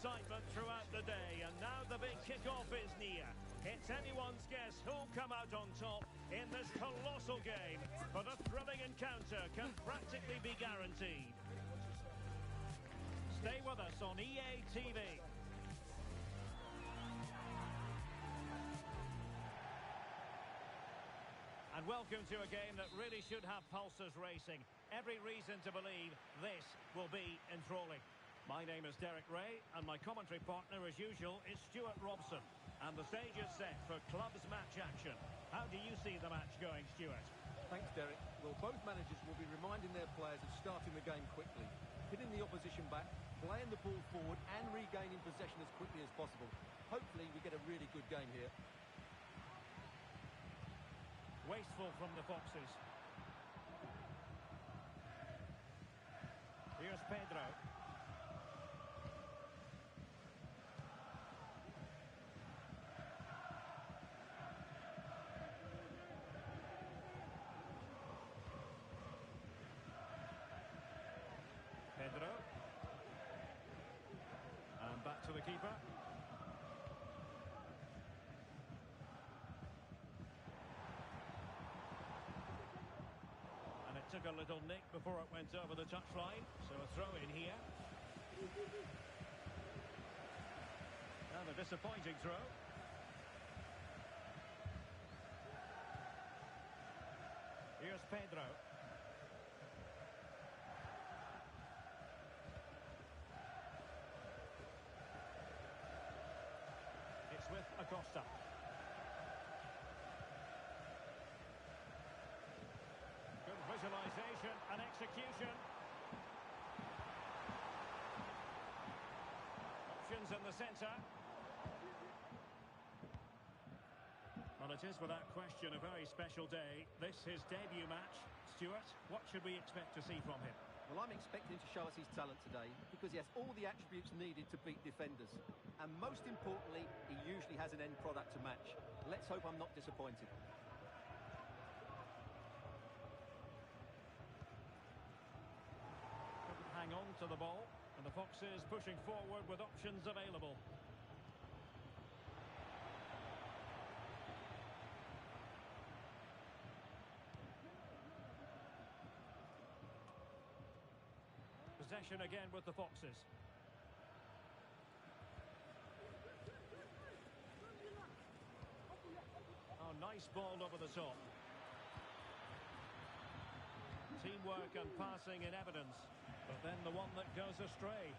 excitement throughout the day, and now the big kick-off is near. It's anyone's guess who'll come out on top in this colossal game, but a thrilling encounter can practically be guaranteed. Stay with us on EA TV. And welcome to a game that really should have pulses racing. Every reason to believe this will be enthralling. My name is Derek Ray, and my commentary partner, as usual, is Stuart Robson. And the stage is set for clubs match action. How do you see the match going, Stuart? Thanks, Derek. Well, both managers will be reminding their players of starting the game quickly, hitting the opposition back, playing the ball forward and regaining possession as quickly as possible. Hopefully we get a really good game here. Wasteful from the Foxes. Here's Pedro. Pedro. And back to the keeper. And it took a little nick before it went over the touchline. So a throw in here. And a disappointing throw. Here's Pedro. It's with Acosta. Good visualisation and execution. Options in the centre. Well, it is without question a very special day. This his debut match. Stuart, what should we expect to see from him? Well, I'm expecting to show us his talent today because he has all the attributes needed to beat defenders. And most importantly, he usually has an end product to match. Let's hope I'm not disappointed. Couldn't hang on to the ball, and the Foxes pushing forward with options available. Possession again with the Foxes. Oh, nice ball over the top. Teamwork and passing in evidence, but then the one that goes astray.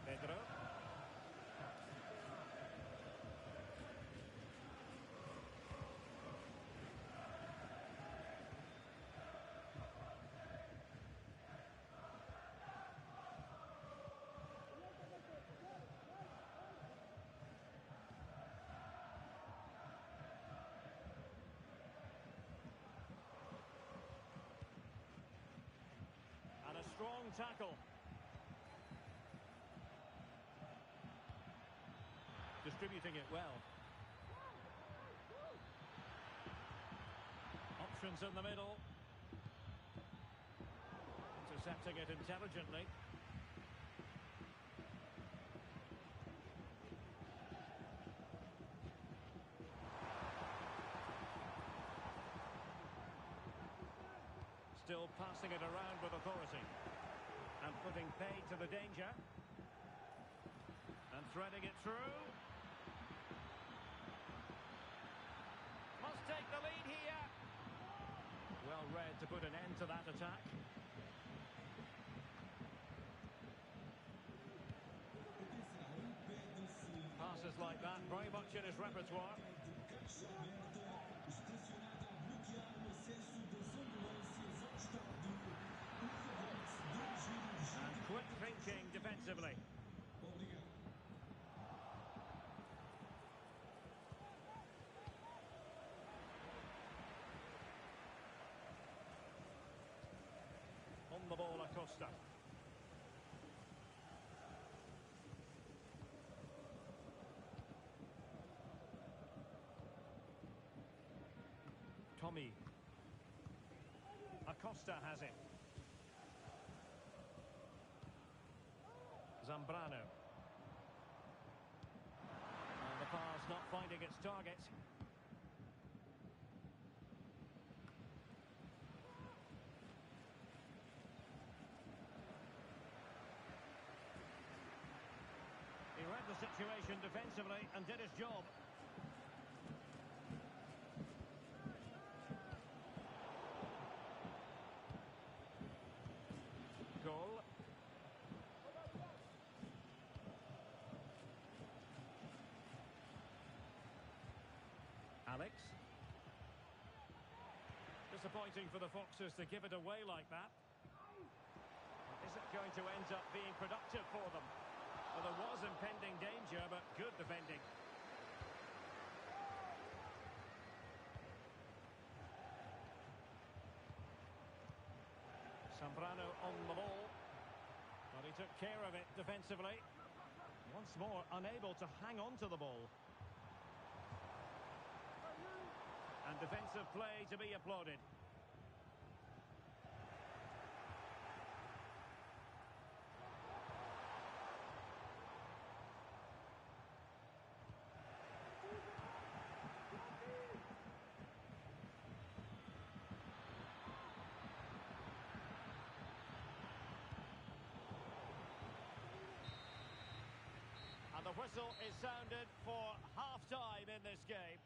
Pedro. And a strong tackle. Distributing it well. Options in the middle. Intercepting it intelligently. Still passing it around with authority. And putting paid to the danger. And threading it through. Must take the lead here. Well read to put an end to that attack. Passes like that, very much in his repertoire. And quick thinking defensively. On the ball, Acosta. Tommy. Acosta has it. Zambrano. And the pass not finding its target. He read the situation defensively and did his job. Goal. Alex. Disappointing for the Foxes to give it away like that. Is it going to end up being productive for them? Well, there was impending danger, but good defending. Zambrano on the ball. But he took care of it defensively. Once more, unable to hang on to the ball. And defensive play to be applauded. And the whistle is sounded for half-time in this game.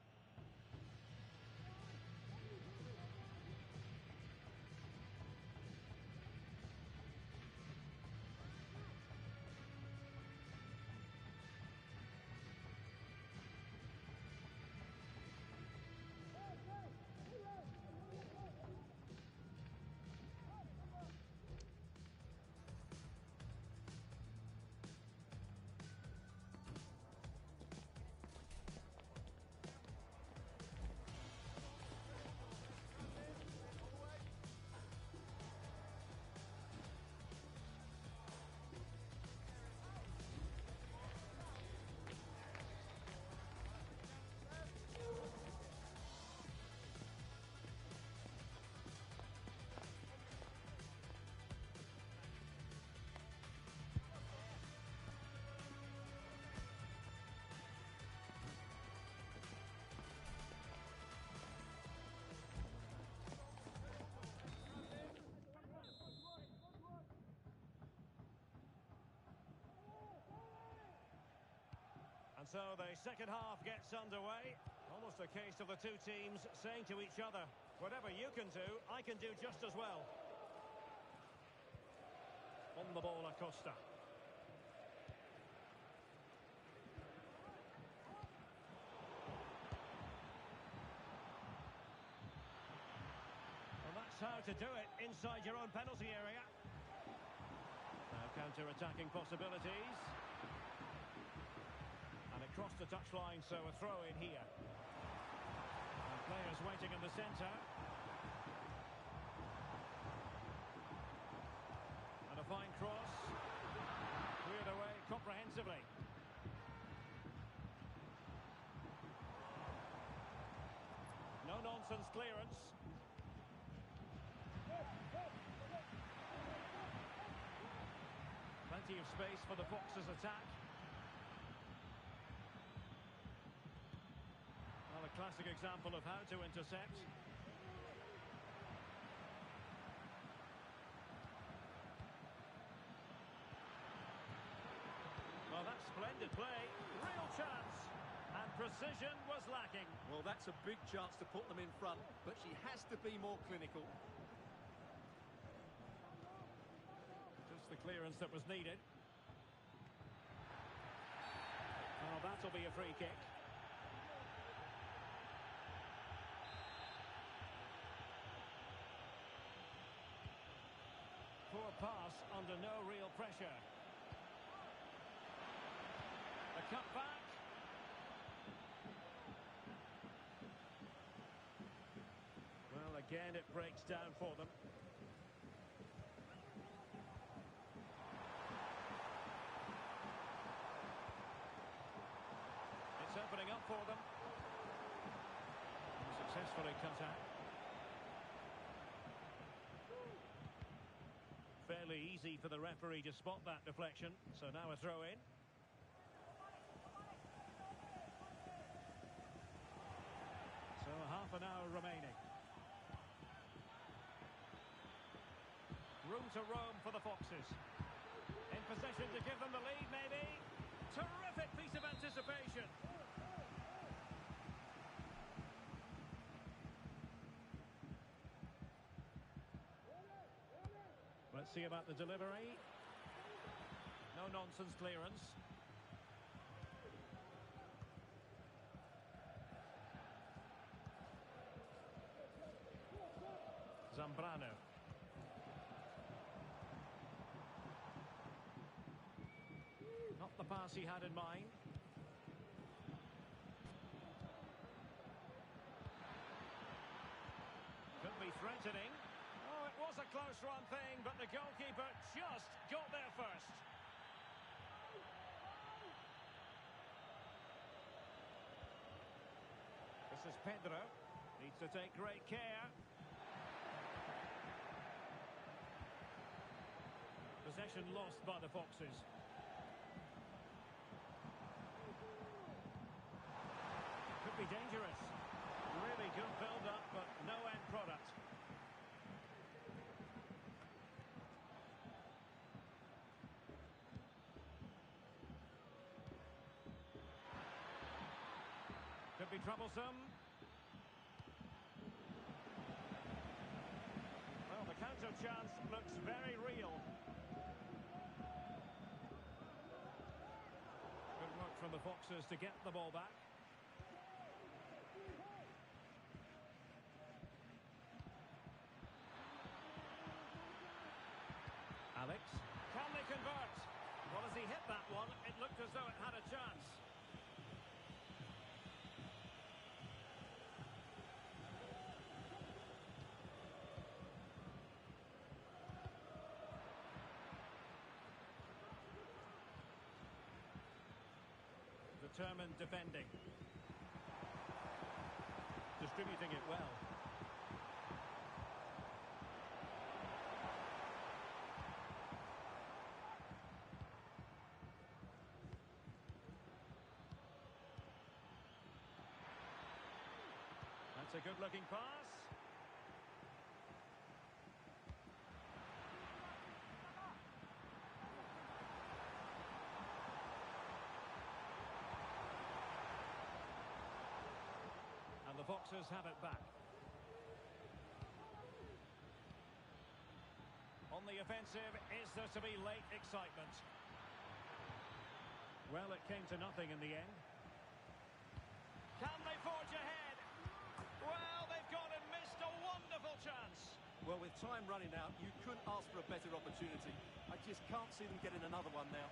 And so the second half gets underway. Almost a case of the two teams saying to each other, whatever you can do, I can do just as well. On the ball, Acosta. Well, that's how to do it inside your own penalty area. Now counter-attacking possibilities. And it crossed the touchline, so a throw in here. And players waiting in the centre. And a fine cross. Cleared away comprehensively. No-nonsense clearance. Plenty of space for the Foxes' attack. Well, a classic example of how to intercept. Well, that's splendid play. Real chance. And precision was lacking. Well, that's a big chance to put them in front, but she has to be more clinical. Just the clearance that was needed. Oh, that'll be a free kick. Poor pass under no real pressure. The cut back. Well, again, it breaks down for them. It's opening up for them. Successfully cut out. Fair entirely easy for the referee to spot that deflection. So now a throw in. So half an hour remaining. Room to roam for the Foxes. In possession to give them the lead, maybe. Terrific piece of anticipation. Let's see about the delivery. No nonsense clearance. Zambrano. Not the pass he had in mind. Could be threatening. Oh, it was a close run thing, but the goalkeeper just got there first. This is Pedro. Needs to take great care. Possession lost by the Foxes. Could be dangerous. Really good build-up, but no end product. Could be troublesome. Well, the counter chance looks very real. Good work from the Foxes to get the ball back. Alex. Can they convert? Well, as he hit that one, it looked as though it had a chance. Determined defending. Distributing it well. That's a good-looking pass. And the Foxes have it back. On the offensive, is there to be late excitement? Well, it came to nothing in the end. Can they forge ahead? Well, they've gone and missed a wonderful chance. Well, with time running out, you couldn't ask for a better opportunity. I just can't see them getting another one now.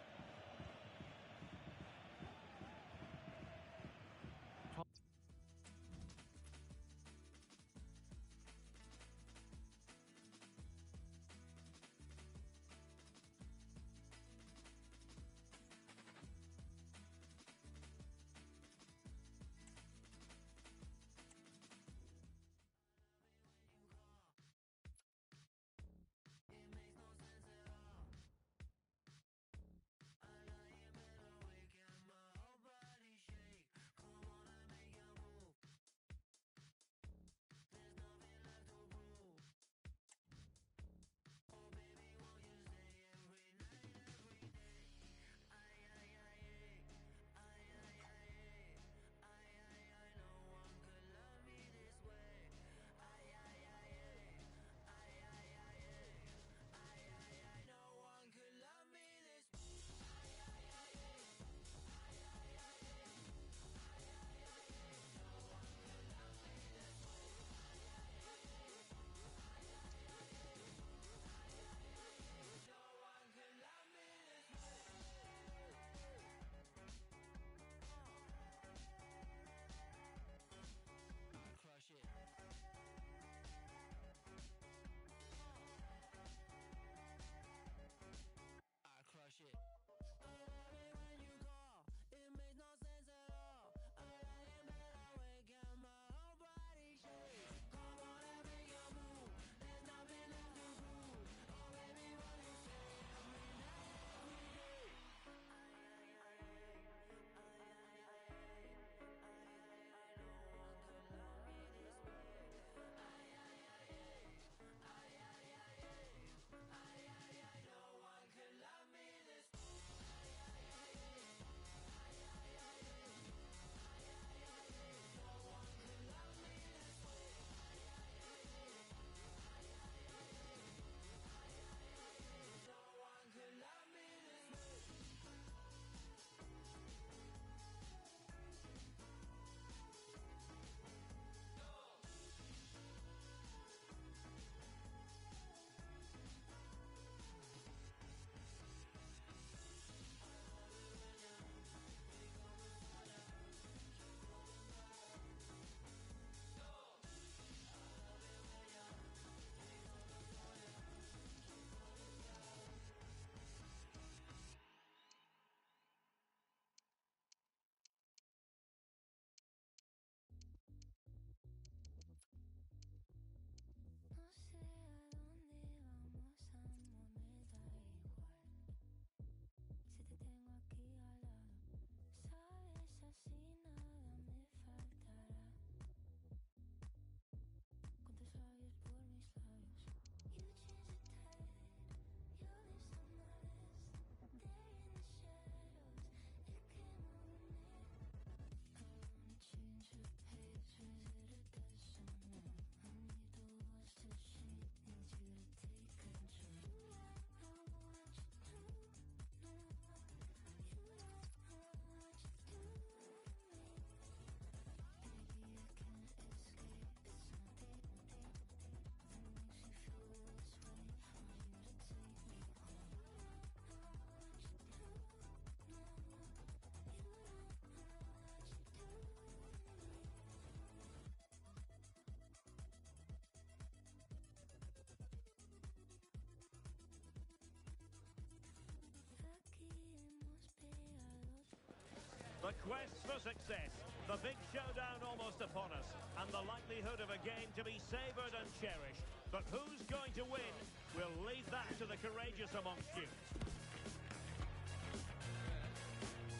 The quest for success. The big showdown almost upon us. And the likelihood of a game to be savoured and cherished. But who's going to win? We'll leave that to the courageous amongst you.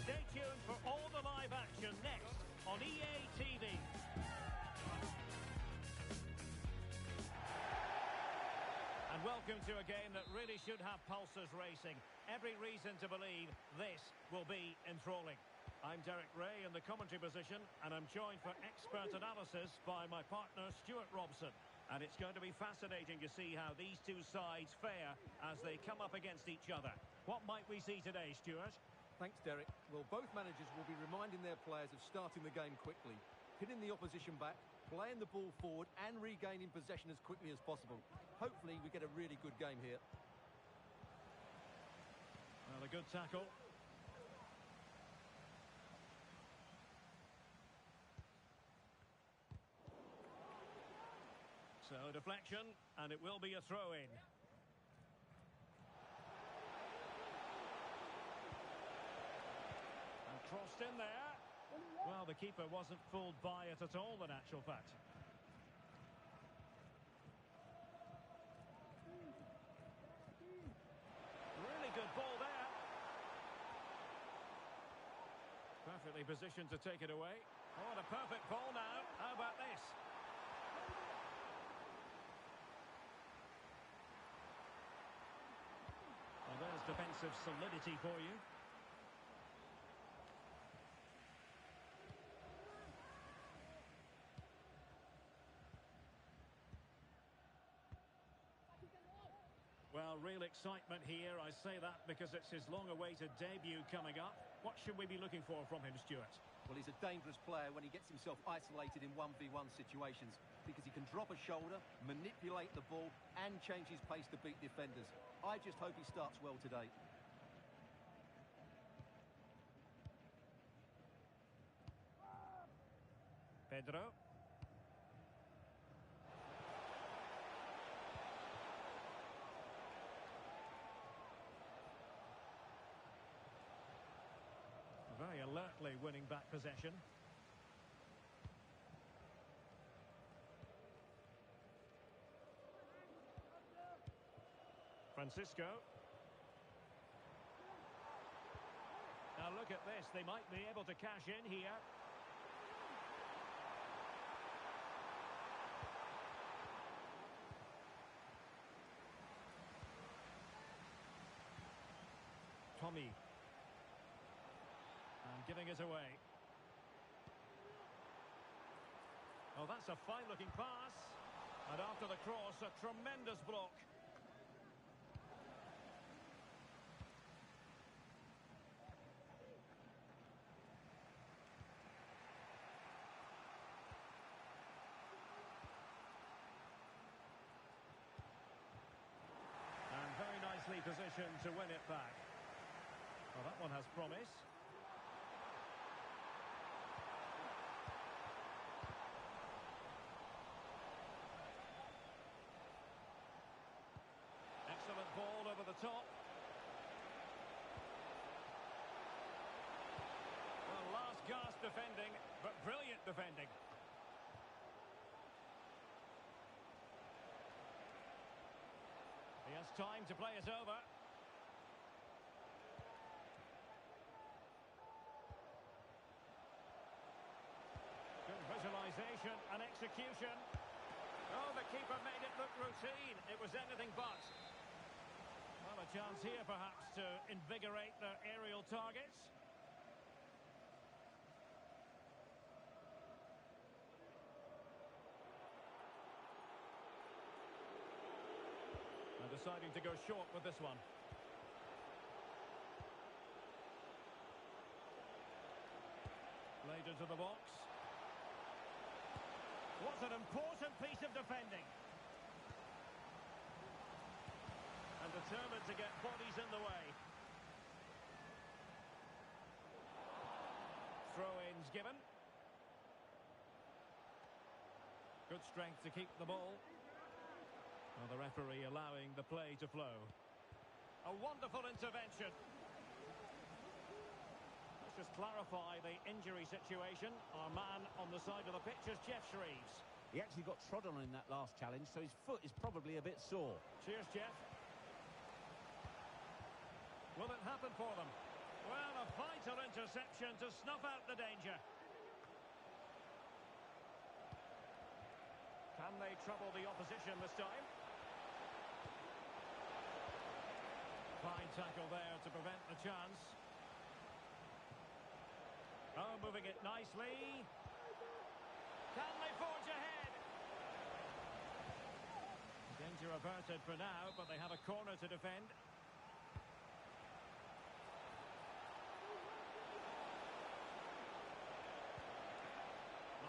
Stay tuned for all the live action next on EA TV. And welcome to a game that really should have pulses racing. Every reason to believe this will be enthralling. I'm Derek Ray in the commentary position, and I'm joined for expert analysis by my partner Stuart Robson. And it's going to be fascinating to see how these two sides fare as they come up against each other. What might we see today, Stuart? Thanks, Derek. Well, both managers will be reminding their players of starting the game quickly, hitting the opposition back, playing the ball forward and regaining possession as quickly as possible. Hopefully we get a really good game here. Well, a good tackle. So, deflection, and it will be a throw-in. And crossed in there. Well, the keeper wasn't fooled by it at all, in actual fact. Really good ball there. Perfectly positioned to take it away. Oh, and a perfect ball now. How about this? Well, there's defensive solidity for you. Well, real excitement here. I say that because it's his long-awaited debut coming up. What should we be looking for from him, Stuart? Well, he's a dangerous player when he gets himself isolated in 1v1 situations because he can drop a shoulder, manipulate the ball and change his pace to beat defenders. I just hope he starts well today. Pedro. Very alertly winning back possession. Francisco. Now look at this, they might be able to cash in here. Tommy. And giving it away. Oh, that's a fine-looking pass. And after the cross, a tremendous block. And very nicely positioned to win it back. Well, that one has promise. Excellent ball over the top. Well, last gasp defending, but brilliant defending. He has time to play it over. Good visualisation and execution. Oh, the keeper made it look routine. It was anything but. Well, a chance here perhaps to invigorate their aerial targets. And deciding to go short with this one. Played into the box. What an important piece of defending. And determined to get bodies in the way. Throw-ins given. Good strength to keep the ball. Well, the referee allowing the play to flow. A wonderful intervention. Let's just clarify the injury situation. Our man on the side of the pitch is Jeff Shreves. He actually got trod on in that last challenge, so his foot is probably a bit sore. Cheers, Jeff. Will it happen for them? Well, a vital interception to snuff out the danger. Can they trouble the opposition this time? Fine tackle there to prevent the chance. Oh, moving it nicely. Can they forge ahead? Danger averted for now, but they have a corner to defend.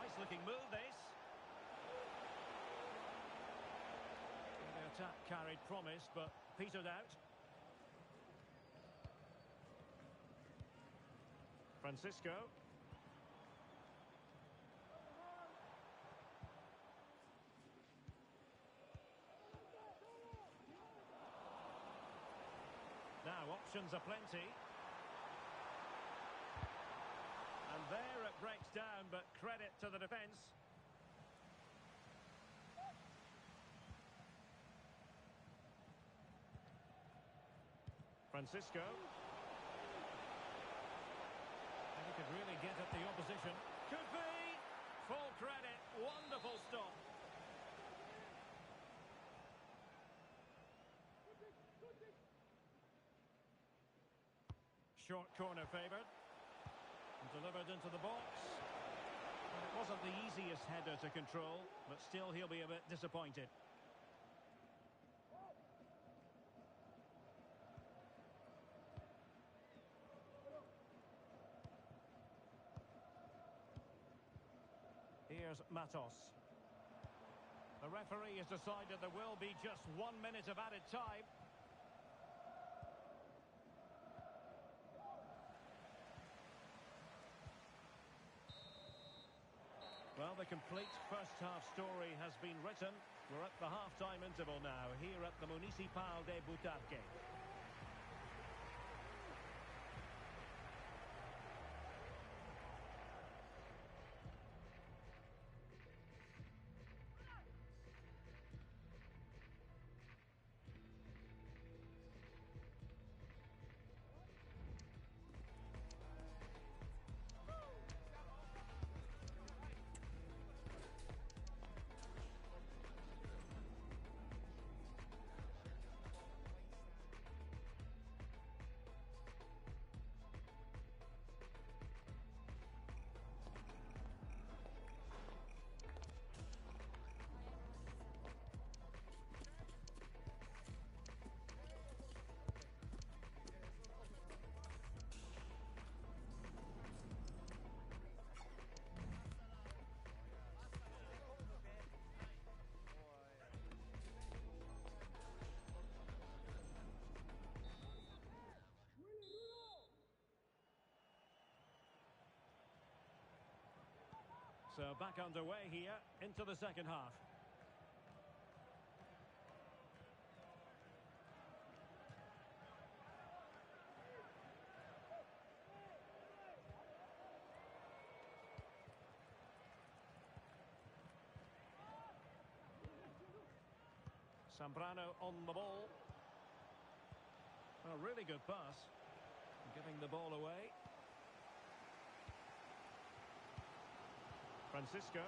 Nice looking move, this. The attack carried promise, but petered out. Francisco. Now, options are plenty. And there it breaks down, but credit to the defence. Francisco. And he could really get at the opposition. Could be! Full credit. Wonderful stop. Short corner favoured. And delivered into the box. Well, it wasn't the easiest header to control, but still he'll be a bit disappointed. Here's Matos. The referee has decided there will be just 1 minute of added time. Well, the complete first half story has been written. We're at the half-time interval now, here at the Municipal de Butarque. So back underway here into the second half. Zambrano on the ball. A really good pass. Giving the ball away. Francisco.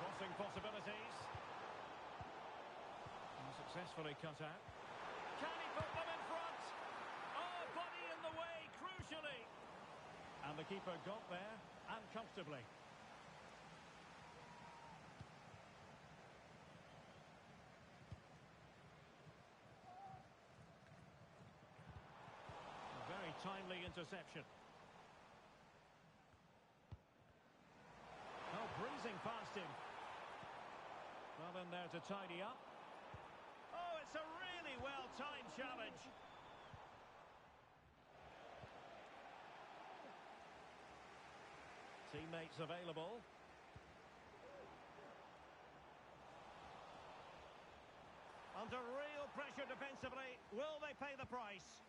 Crossing possibilities. And successfully cut out. Can he put them in front? Oh, body in the way, crucially. And the keeper got there, and comfortably. A very timely interception. Oh, breezing past him. Well, in there to tidy up. Oh, it's a really well-timed challenge. Teammates available. Under real pressure defensively. Will they pay the price?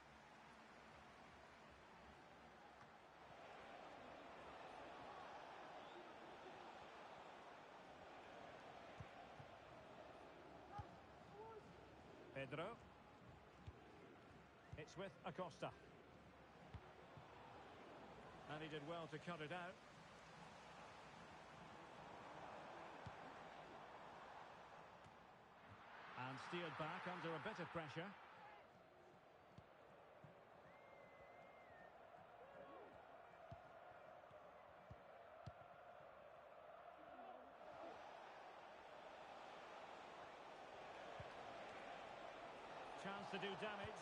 Pedro. It's with Acosta. And he did well to cut it out. And steered back under a bit of pressure. Chance to do damage.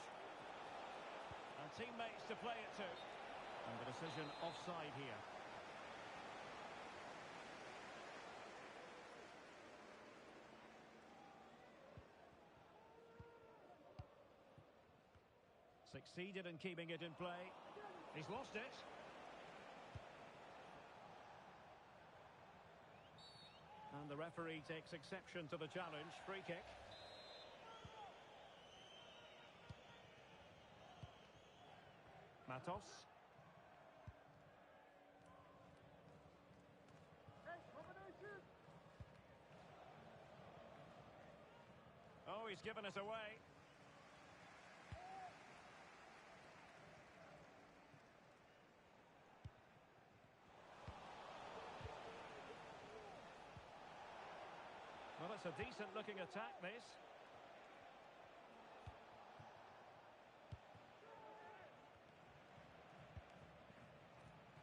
And teammates to play it to. And the decision offside here. Succeeded in keeping it in play. He's lost it. And the referee takes exception to the challenge. Free kick. Matos. Oh, he's given us away. Well, it's a decent-looking attack, this.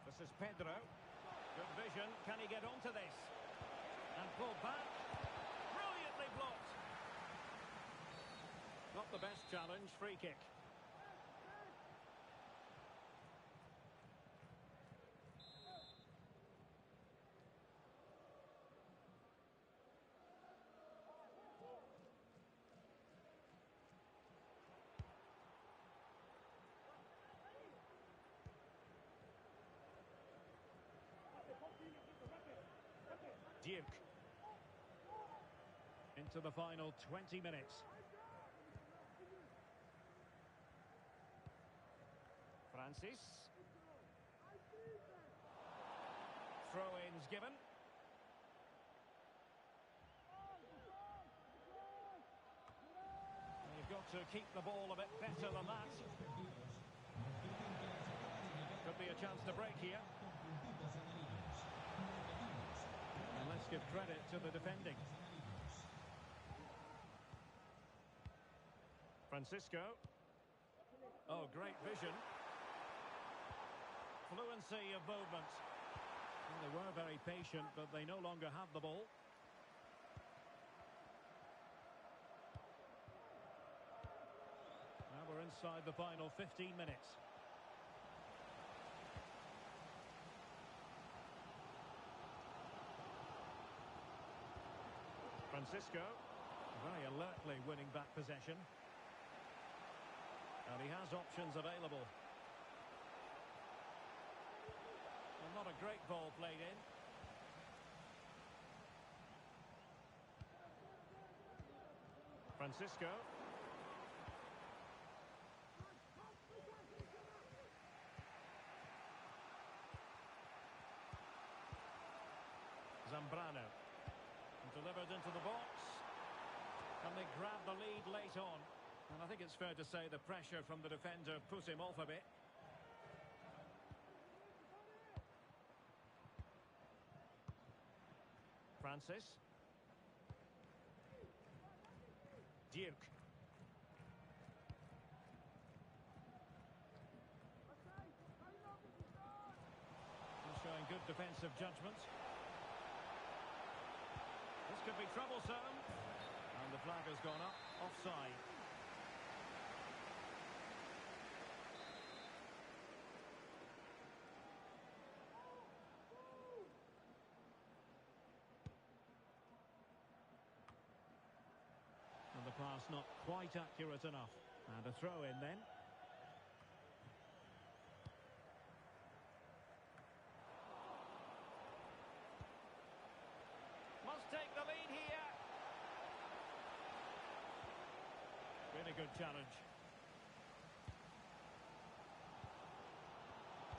This is Pedro. Good vision. Can he get onto this? And pull back. Brilliantly blocked. Not the best challenge. Free kick. Duke. Into the final 20 minutes. Francis. Throw-ins given. You've got to keep the ball a bit better than that. Could be a chance to break here. And let's give credit to the defending. Francisco. Oh, great vision. Fluency of movement. Well, they were very patient, but they no longer have the ball. Now we're inside the final 15 minutes. Francisco, very alertly winning back possession. And he has options available. Well, not a great ball played in. Francisco. Zambrano. Delivered into the box. Can they grab the lead late on? And I think it's fair to say the pressure from the defender put him off a bit. Francis. Duke. He's showing good defensive judgment. This could be troublesome. And the flag has gone up. Offside. And the pass not quite accurate enough. And a throw in then. Must take the lead here. Really good challenge.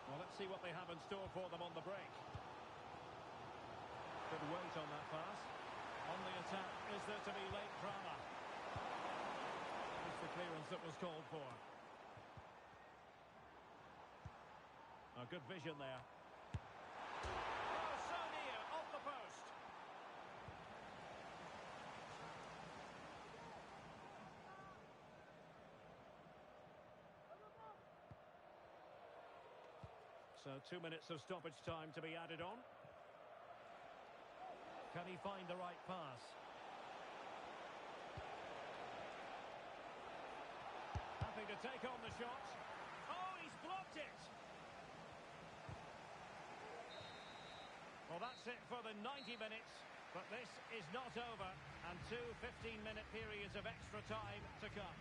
Well, let's see what they have in store for them on the break. Good weight on that pass. On the attack, is there to be late drama? It's the clearance that was called for. A good vision there. Oh, so near, off the post. So 2 minutes of stoppage time to be added on. Can he find the right pass? Happy to take on the shot. Oh, he's blocked it. Well, that's it for the 90 minutes. But this is not over. And two 15-minute periods of extra time to come.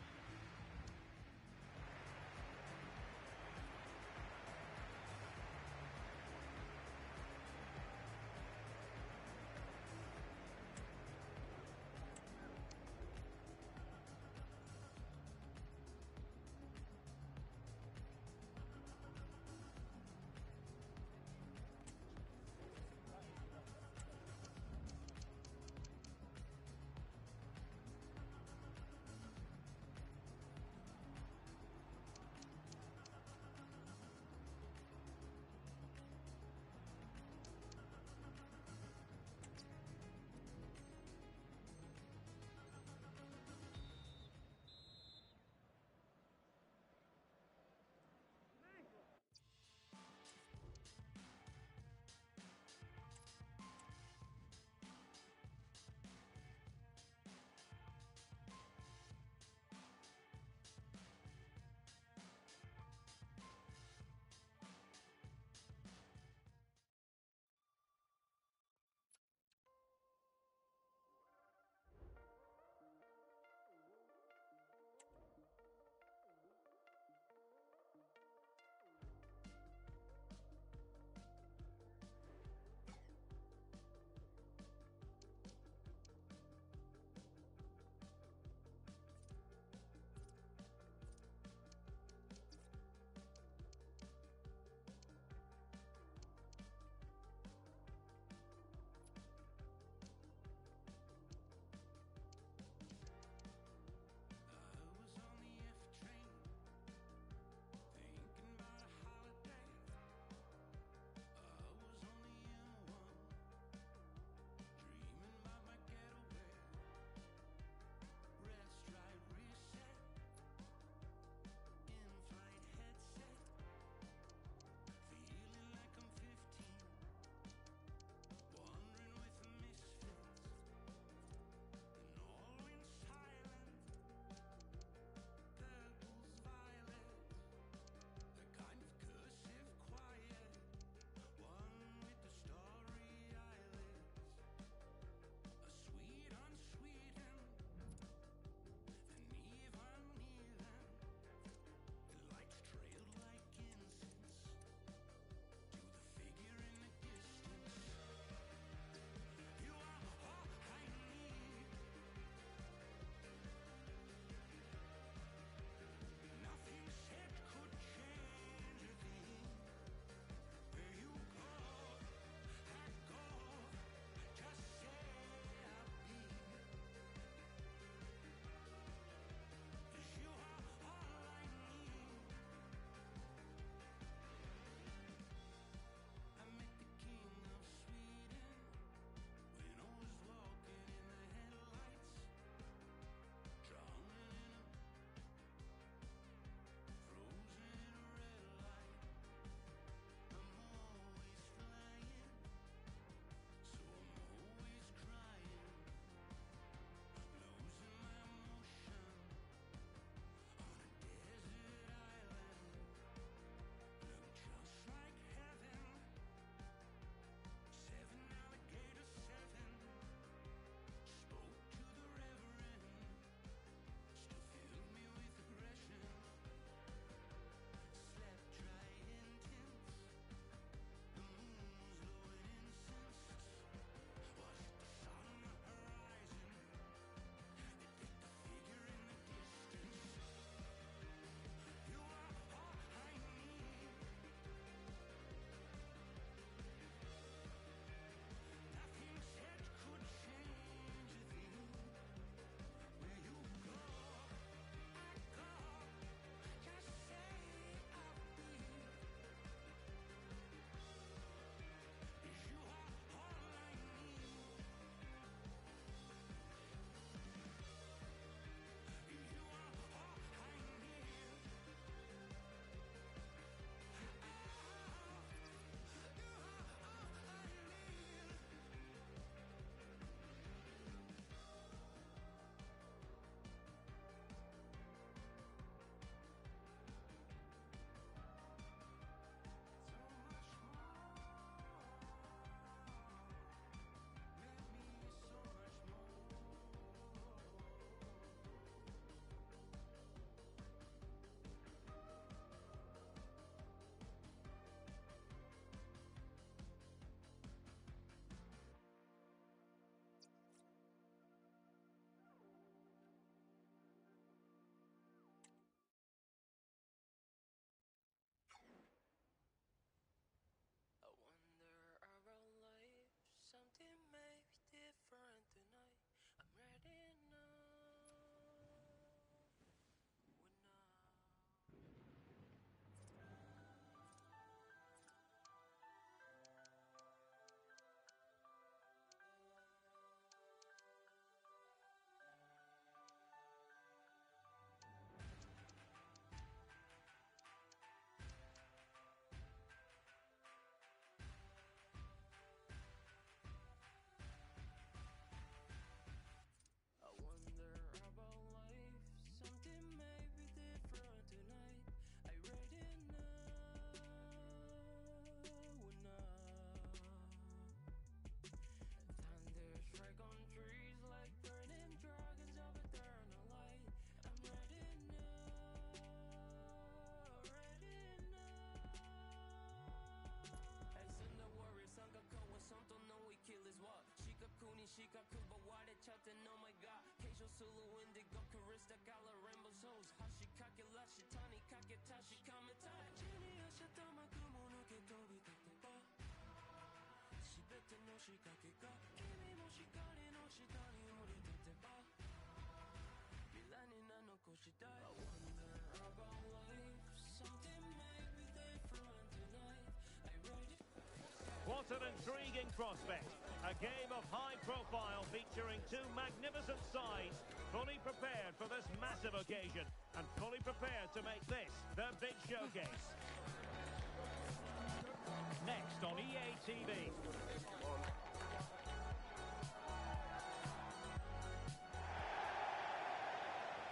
What an intriguing prospect. A game of high profile featuring two magnificent sides, fully prepared for this massive occasion and fully prepared to make this their big showcase. Next on EA TV.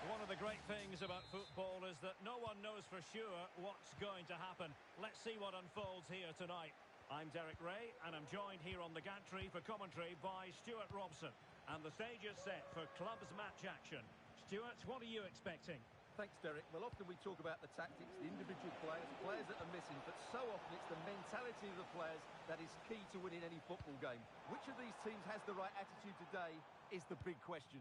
One of the great things about football is that no one knows for sure what's going to happen. Let's see what unfolds here tonight. I'm Derek Ray, and I'm joined here on the gantry for commentary by Stuart Robson. And the stage is set for clubs match action. Stuart, what are you expecting? Thanks, Derek. Well, often we talk about the tactics, the individual players that are missing, but so often it's the mentality of the players that is key to winning any football game. Which of these teams has the right attitude today is the big question.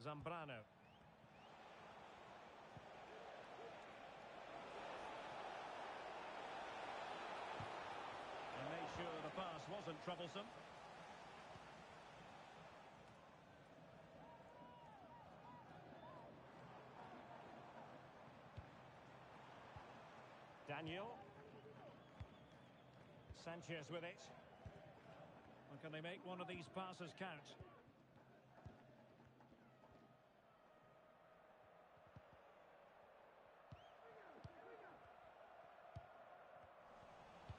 Zambrano. And made sure the pass wasn't troublesome. Daniel. Sanchez with it. And can they make one of these passes count?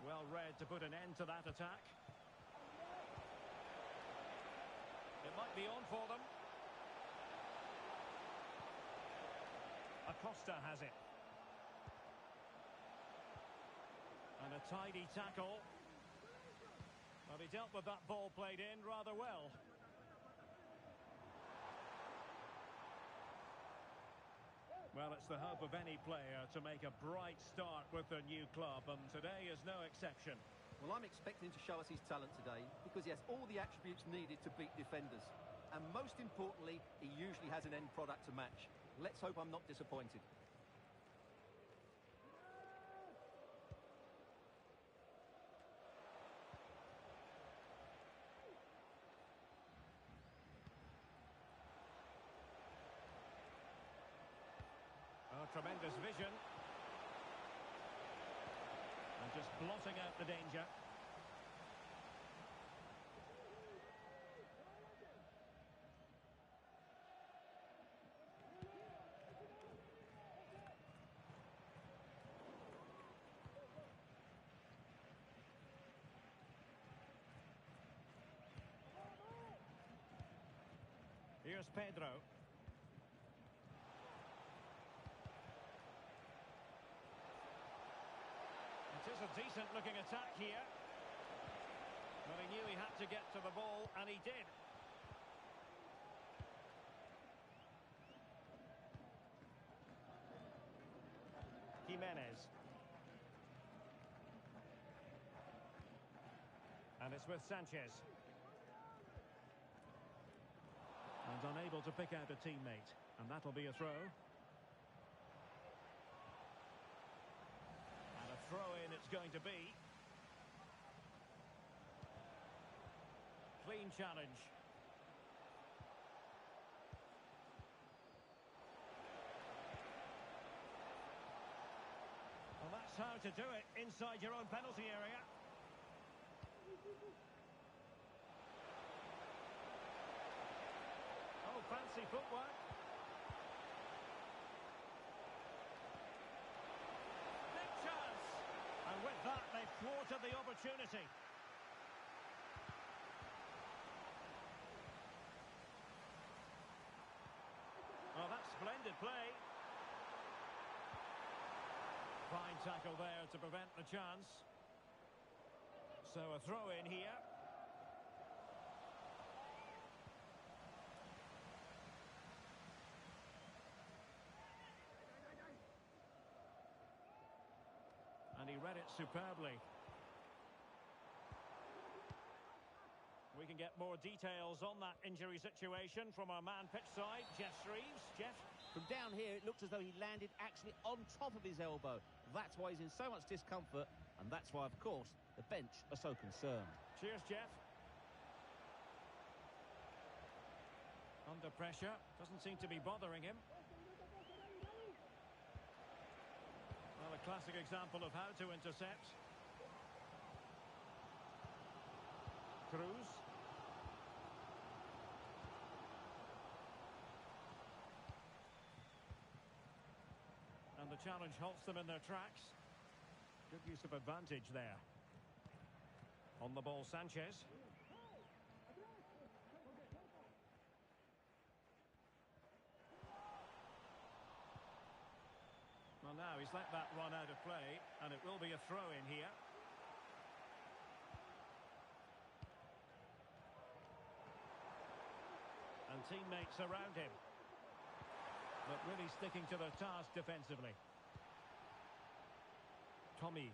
Well read to put an end to that attack. It might be on for them. Acosta has it. And a tidy tackle. Well, he dealt with that ball played in rather well. Well, it's the hope of any player to make a bright start with their new club, and today is no exception. Well, I'm expecting him to show us his talent today because he has all the attributes needed to beat defenders. And most importantly, he usually has an end product to match. Let's hope I'm not disappointed. Oh, tremendous vision. And just blotting out the danger. Here's Pedro. It is a decent-looking attack here. But he knew he had to get to the ball, and he did. Jimenez. And it's with Sanchez. And unable to pick out a teammate. And that'll be a throw. Throw-in it's going to be. Clean challenge. Well, that's how to do it inside your own penalty area. Oh, fancy footwork. And with that, they've thwarted the opportunity. Well, that's splendid play. Fine tackle there to prevent the chance. So a throw in here. read it superbly. We can get more details on that injury situation from our man pitch side, Jeff Shreves. Jeff? From down here, it looked as though he landed actually on top of his elbow. That's why he's in so much discomfort, and that's why, of course, the bench are so concerned. Cheers, Jeff. Under pressure, doesn't seem to be bothering him. Well, a classic example of how to intercept. Cruz. And the challenge halts them in their tracks. Good use of advantage there. On the ball, Sanchez. Well, now he's let that run out of play, and it will be a throw in here. And teammates around him. But really sticking to their task defensively. Tommy,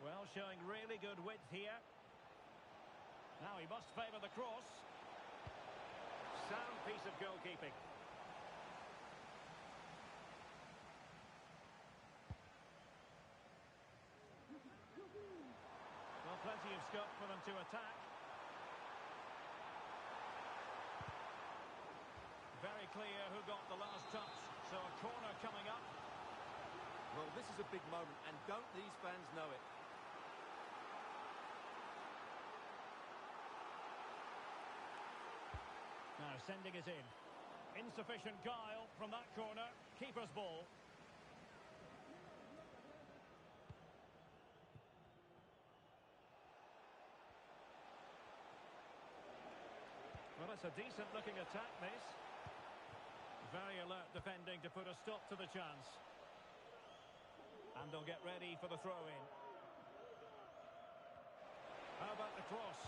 well, showing really good width here. Now he must favour the cross. Sound piece of goalkeeping. Well, plenty of scope for them to attack. Very clear who got the last touch. So a corner coming up. Well, this is a big moment, and don't these fans know it? Now sending it in. Insufficient guile from that corner. Keeper's ball. Well, it's a decent looking attack, this. Very alert defending to put a stop to the chance. And they'll get ready for the throw-in. How about the cross?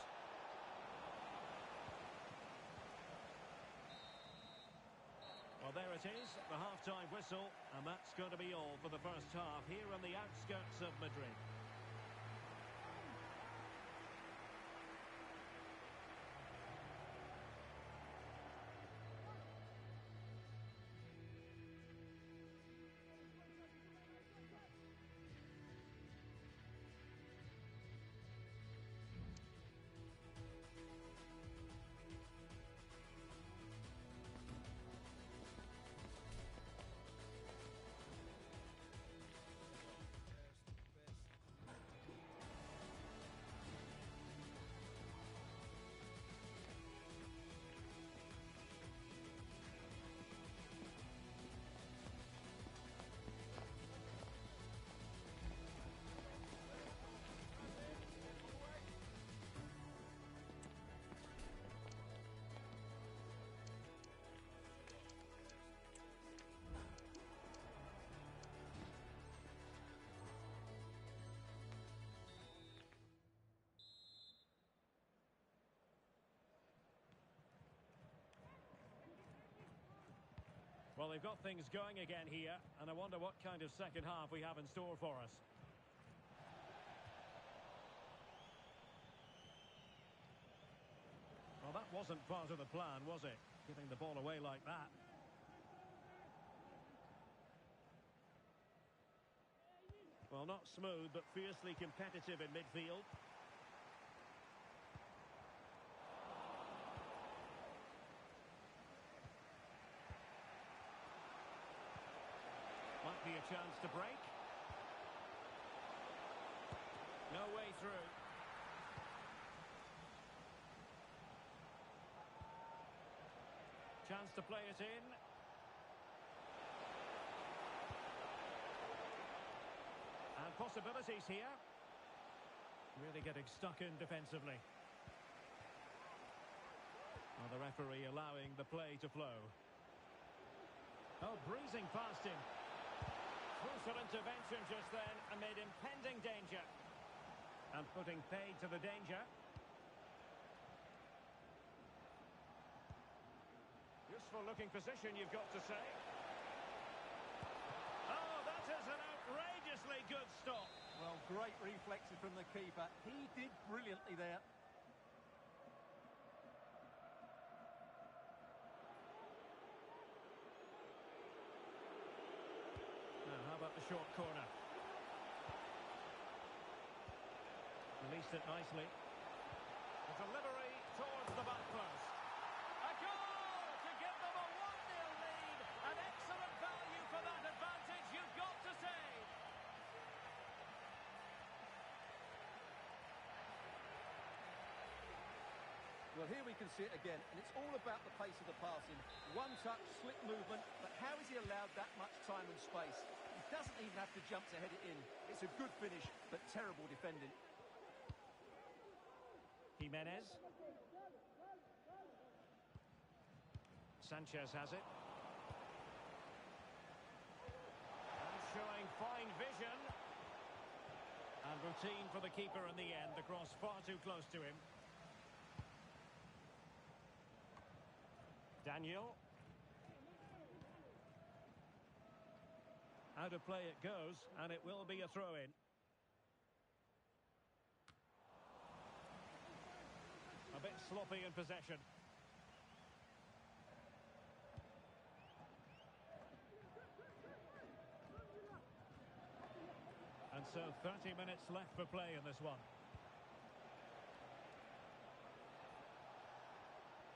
Well, there it is, the half-time whistle, and that's going to be all for the first half here on the outskirts of Madrid. Well, they've got things going again here, and I wonder what kind of second half we have in store for us. Well, that wasn't part of the plan, was it? Giving the ball away like that. Well, not smooth, but fiercely competitive in midfield. Might be a chance to break. No way through. Chance to play it in. And possibilities here. Really getting stuck in defensively. Well, the referee allowing the play to flow. Oh, breezing past him. Crucial intervention just then amid impending danger. And putting paid to the danger. Useful looking position, you've got to say. Oh, that is an outrageously good stop. Well, Great reflexes from the keeper. He did brilliantly there. Now, how about the short corner? Released it nicely. The delivery towards the back post. A goal to give them a 1-0 lead. An excellent value for that advantage, you've got to say. Well, here we can see it again, and it's all about the pace of the passing. One touch, slick movement, but how is he allowed that much time and space? He doesn't even have to jump to head it in. It's a good finish, but terrible defending. Jimenez. Sanchez has it. And showing fine vision. And routine for the keeper in the end. The cross far too close to him. Daniel. Out of play it goes, and it will be a throw-in. A bit sloppy in possession. And so 30 minutes left for play in this one.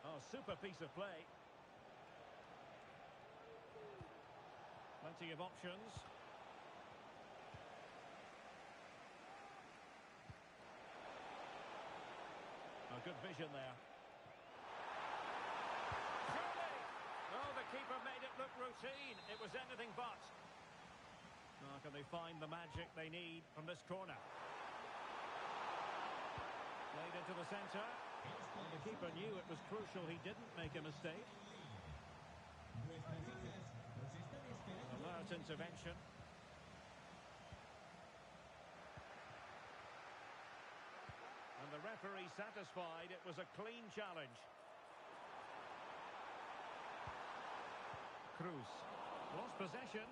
Oh, super piece of play. Plenty of options. Oh, good vision there. Surely! Oh, the keeper made it look routine. It was anything but. Oh, can they find the magic they need from this corner? Played into the centre. Well, the keeper knew it was crucial he didn't make a mistake. Alert intervention. And the referee satisfied it was a clean challenge. Cruz lost possession.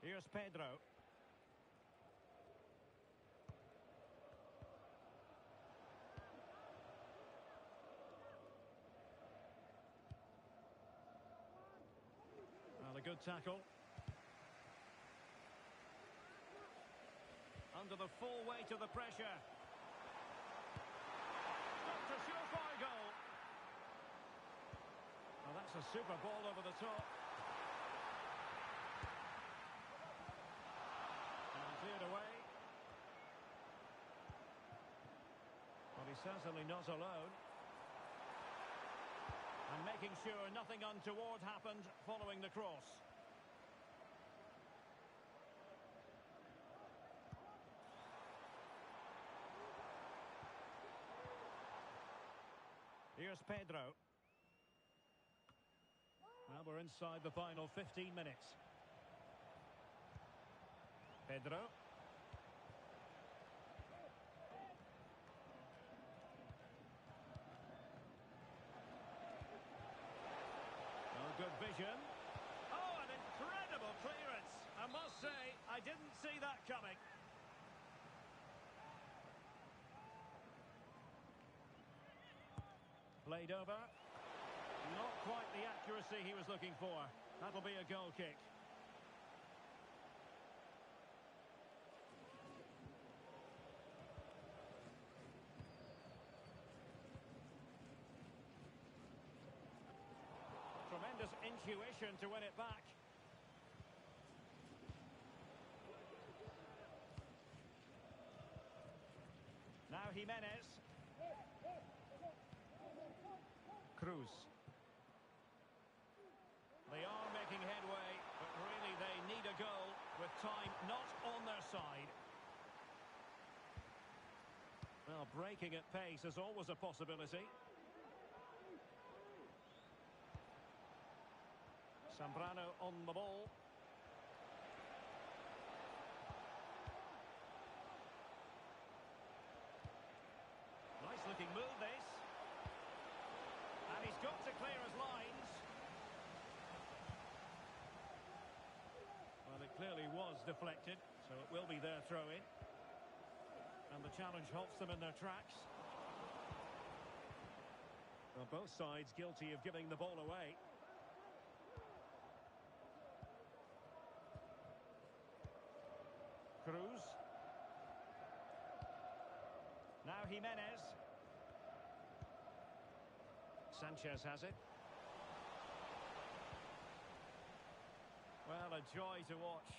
Here's Pedro. Well, a good tackle. Under the full weight of the pressure. That's a surefire goal. Well, that's a super ball over the top. Cleared away. Well, he's certainly not alone. And making sure nothing untoward happened following the cross. Here's Pedro. Well, we're inside the final 15 minutes. Pedro. Oh, good vision. Oh, an incredible clearance. I must say, I didn't see that coming. Played over. Not quite the accuracy he was looking for. That'll be a goal kick. Tremendous intuition to win it back. Now Jimenez. Cruz. They are making headway, but really they need a goal with time not on their side. Well, breaking at pace is always a possibility. Zambrano on the ball. Nice looking move this. And he's got to clear his line. clearly was deflected, so it will be their throw-in. And the challenge halts them in their tracks. Well, both sides guilty of giving the ball away. Cruz. Now Jimenez. Sanchez has it. Well, a joy to watch.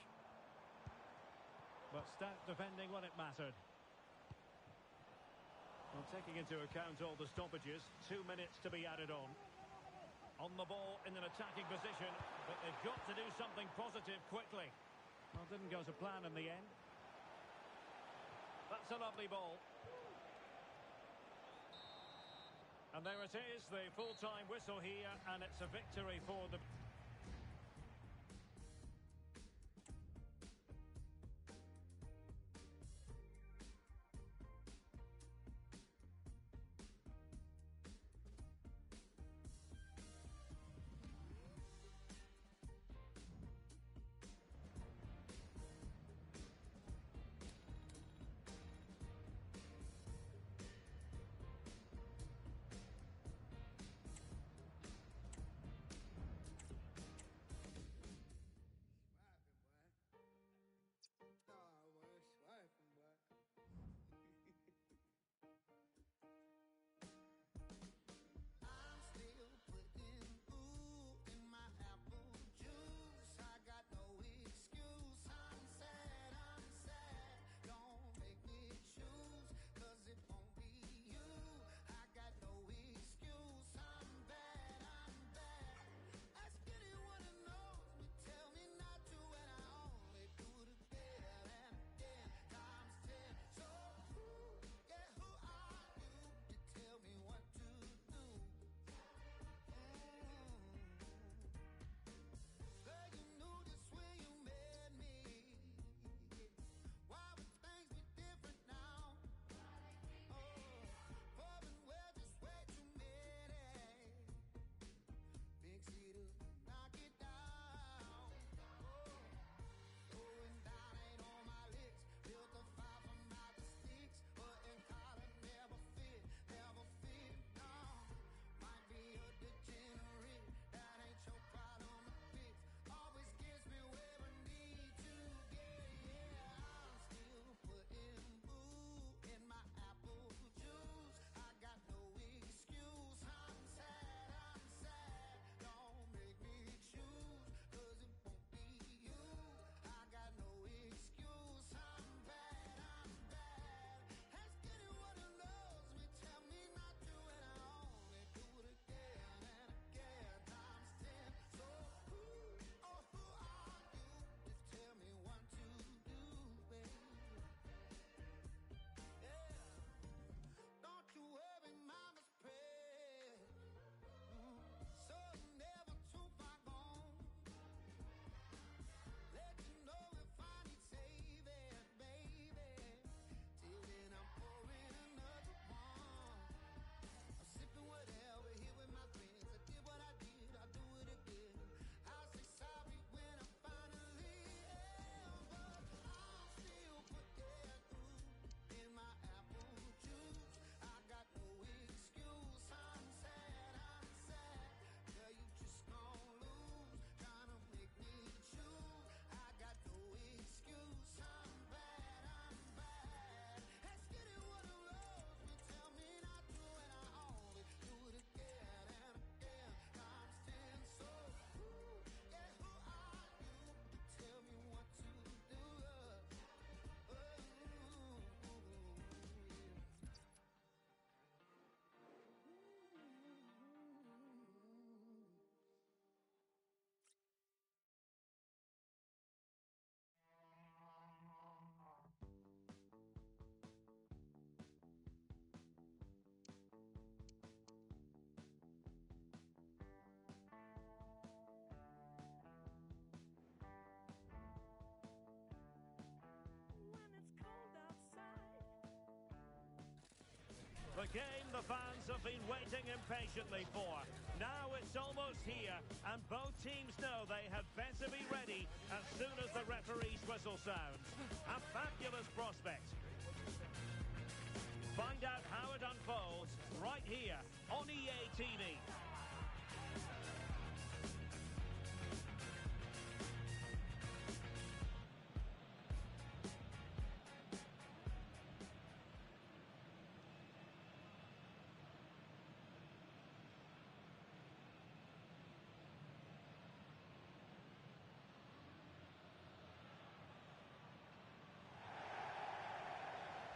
But stout defending when it mattered. Well, taking into account all the stoppages, 2 minutes to be added on. On the ball in an attacking position, but they've got to do something positive quickly. Well, didn't go to plan in the end. That's a lovely ball. And there it is, the full-time whistle here, and it's a victory for the... The game the fans have been waiting impatiently for. Now it's almost here, and both teams know they had better be ready as soon as the referee's whistle sounds. A fabulous prospect. Find out how it unfolds right here on EA TV.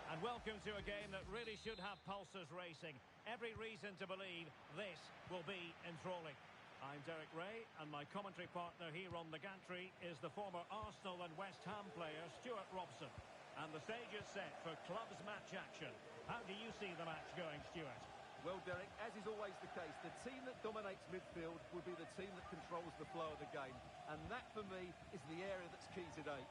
And welcome to a game that really should have pulses racing. Every reason to believe this will be enthralling. I'm Derek Ray, and my commentary partner here on the gantry is the former Arsenal and West Ham player Stuart Robson. And the stage is set for clubs match action. How do you see the match going, Stuart? Well, Derek, as is always the case, the team that dominates midfield will be the team that controls the flow of the game. And that, for me, is the area that's key today.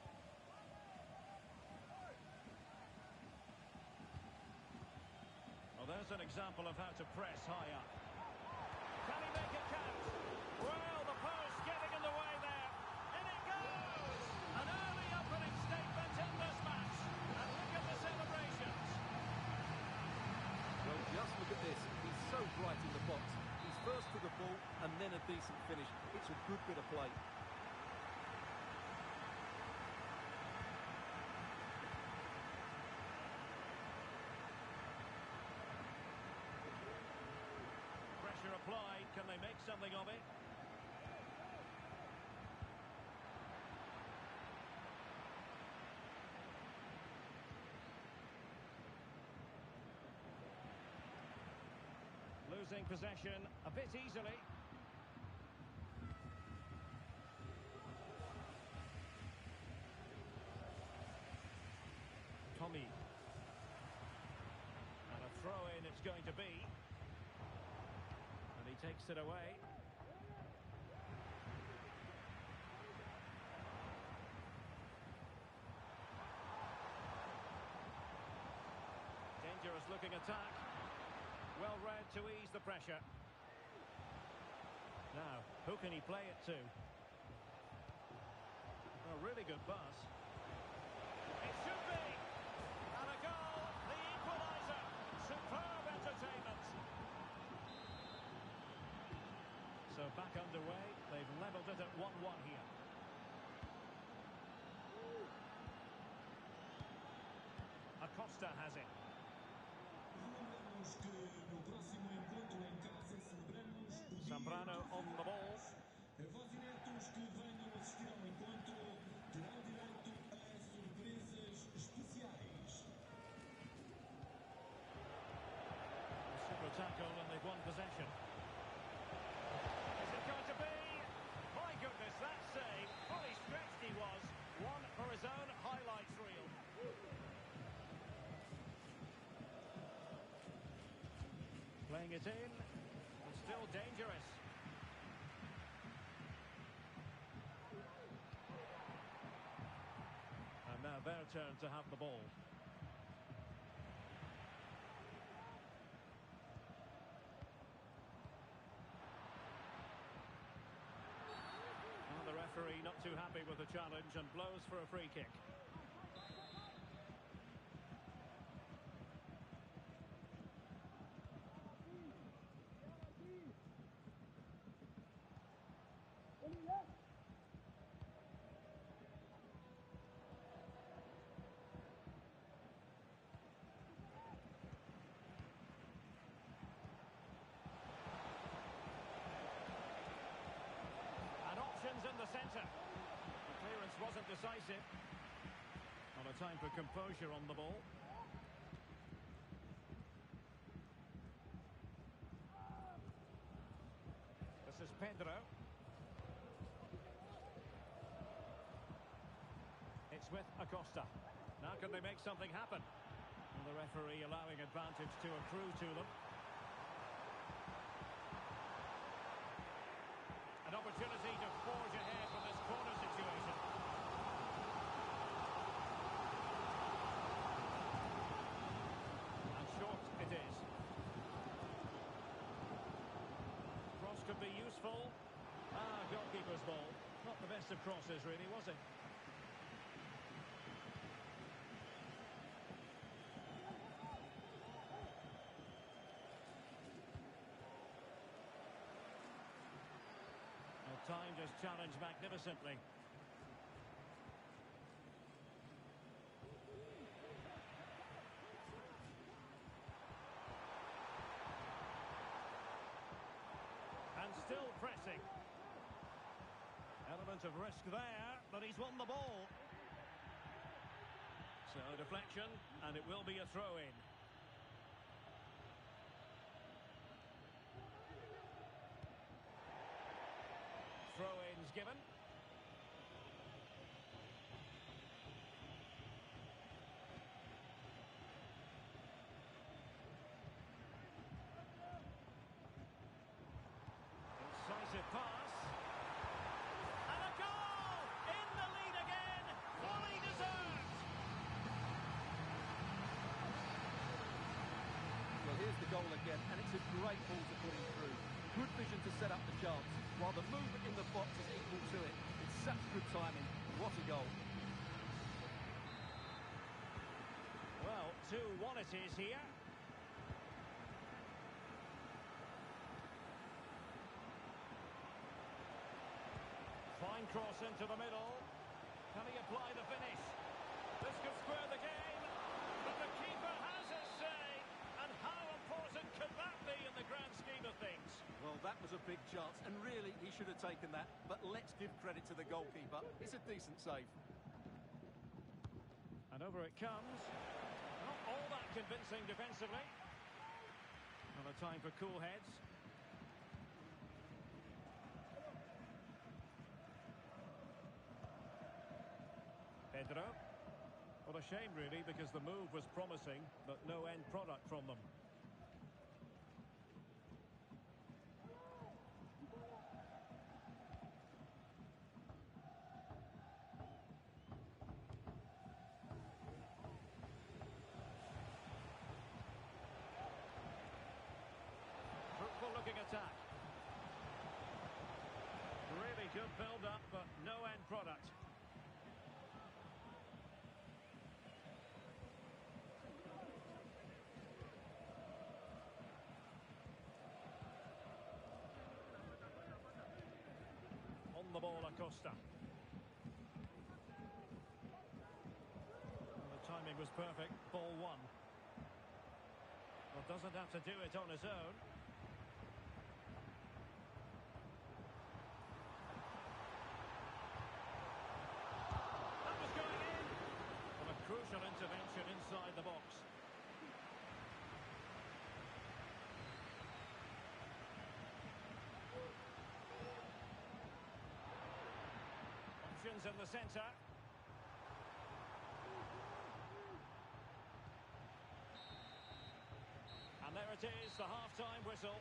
Well, there's an example of how to press high up. Can he make it count? Well, the post getting in the way there. In it goes! An early opening statement in this match. And look at the celebrations. Well, just look at this. He's so bright in the box. He's first to the ball and then a decent finish. It's a good bit of play. Pressure applied. Can they make something of it? Losing possession a bit easily. Tommy. And a throw-in it's going to be. And he takes it away. Dangerous looking attack. Well read to ease the pressure. Now, who can he play it to? A really good pass. It should be! And a goal, the equaliser. Superb entertainment. So back underway, they've levelled it at 1-1 here. Acosta has it. Zambrano on the ball. Super tackle and they've won possession. Is it going to be? My goodness, that save. Fully stretched he was. One for his own highlights reel. Playing it in. Still dangerous. And now their turn to have the ball. Well, the referee not too happy with the challenge and blows for a free kick. In the centre. The clearance wasn't decisive. Not a time for composure on the ball. This is Pedro. It's with Acosta. Now can they make something happen? And the referee allowing advantage to accrue to them. An opportunity to forge ahead from this corner situation. And short it is. full. Goalkeeper's ball. Not the best of crosses, really, was it? Well, time just challenged magnificently. And still pressing. Element of risk there, but he's won the ball. So deflection, and it will be a throw-in. Throw-ins given. Incisive pass. And a goal! In the lead again! Fully deserved! Well, here's the goal again, and it's a great ball to put him through. Good vision to set up the chance, while the movement in the box is equal to it. It's such good timing. What a goal. Well, 2-1 it is here. Fine cross into the middle. Can he apply the finish? This could square the game. But the keeper has his say. And how important could that be in the grand scheme of things? Well, that was a big chance, and really, he should have taken that. But let's give credit to the goalkeeper. It's a decent save. And over it comes. Not all that convincing defensively. Another time for cool heads. Pedro. What a shame, really, because the move was promising, but no end product from them. Fruitful looking attack. Really good build-up, but no end product. On the ball, Acosta. Well, the timing was perfect. Ball one. Well, doesn't have to do it on his own. That was going in. Well, a crucial intervention inside the box. In the centre. And there it is, the half-time whistle.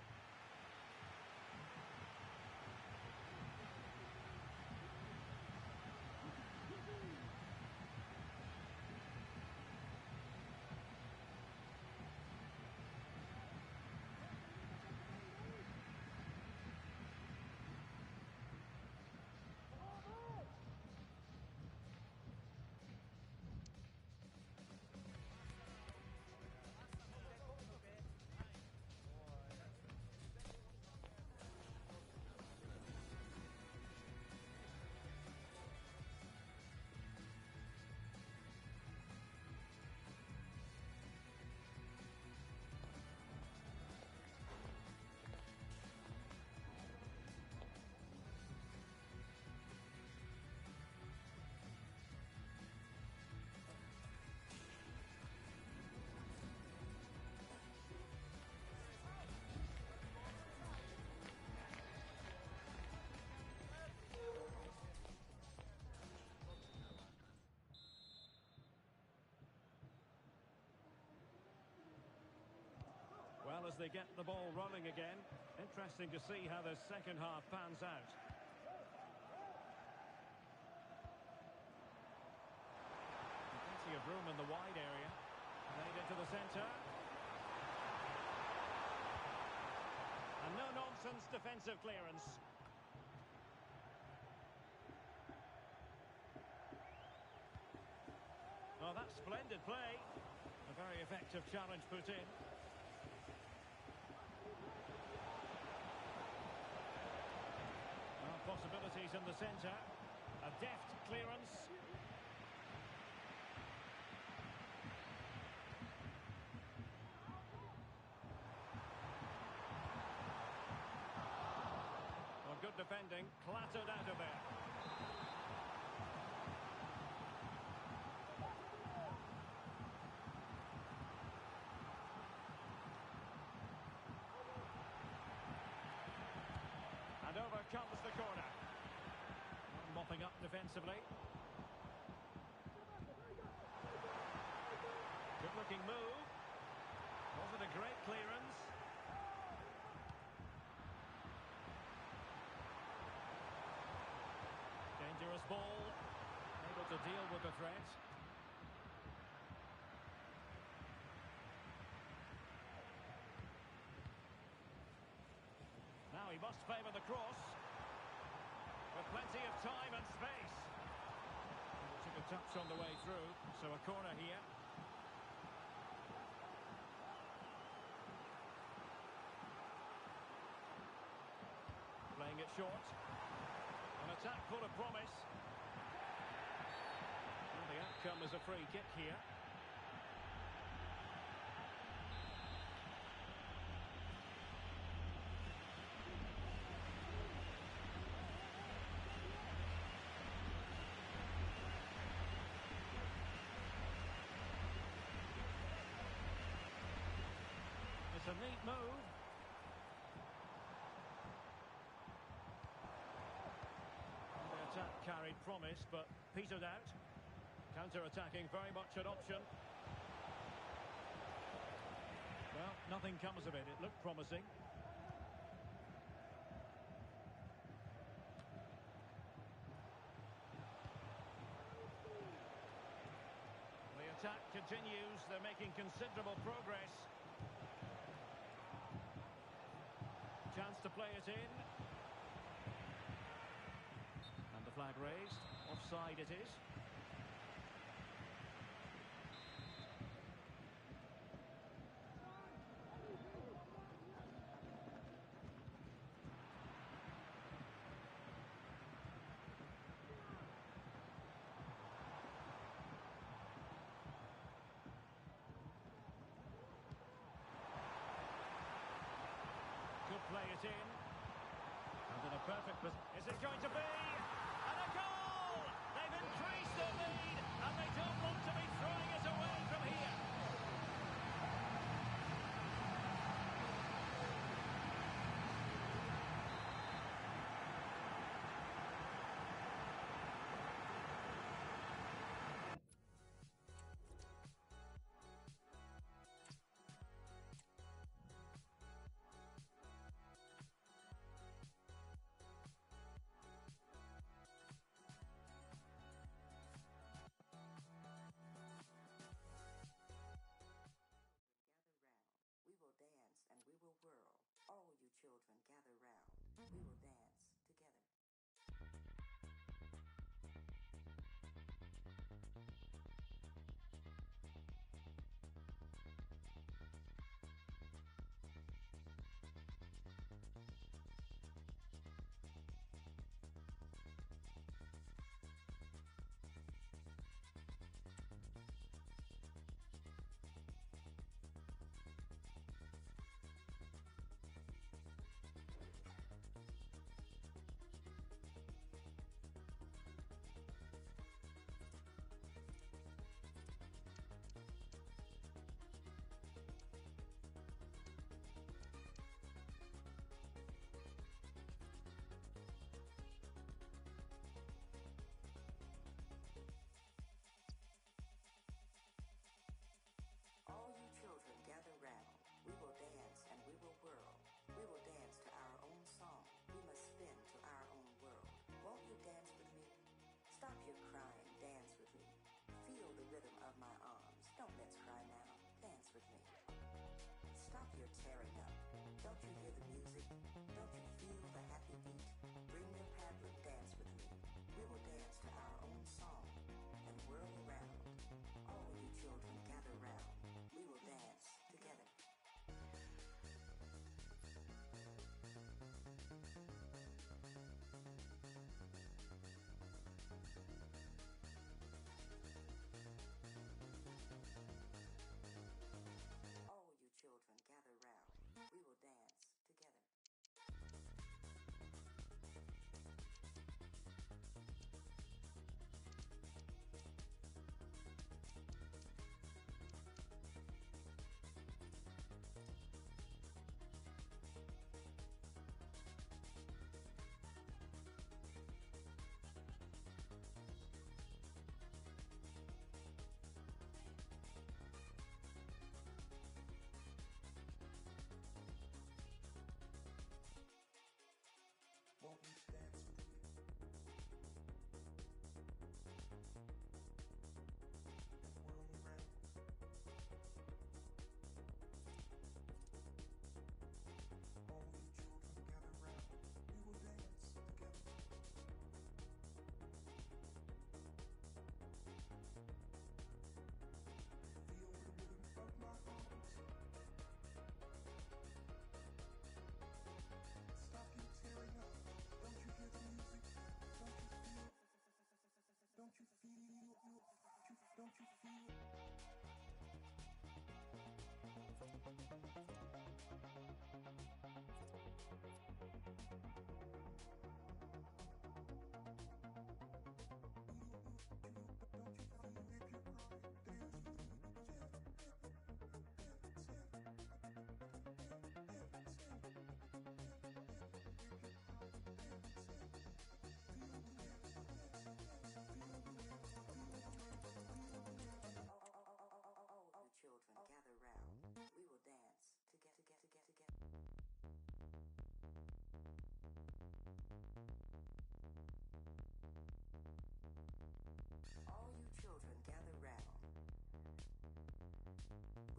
Well, as they get the ball running again, interesting to see how the second half pans out. Plenty of room in the wide area. Played into the centre. And no-nonsense defensive clearance. that's splendid play. A very effective challenge put in. Well, possibilities in the centre. A deft clearance. Well, good defending. Clattered out of there. And over comes the corner. Mopping up defensively. Good looking move. Was it a great clearance? Dangerous ball. Able to deal with the threat. Now he must favour the cross. With plenty of time and space. Took a touch on the way through, so a corner here. Playing it short. An attack full of promise. And the outcome is a free kick here. It's a neat move. The attack carried promise, but petered out. Counter-attacking, very much an option. Well, nothing comes of it. It looked promising. The attack continues. They're making considerable progress. Chance to play it in. And the flag raised. Offside it is. Play it in. And in a perfect position. Is it going to be? And a goal! They've increased their lead, and they don't want to be throwing it away from here.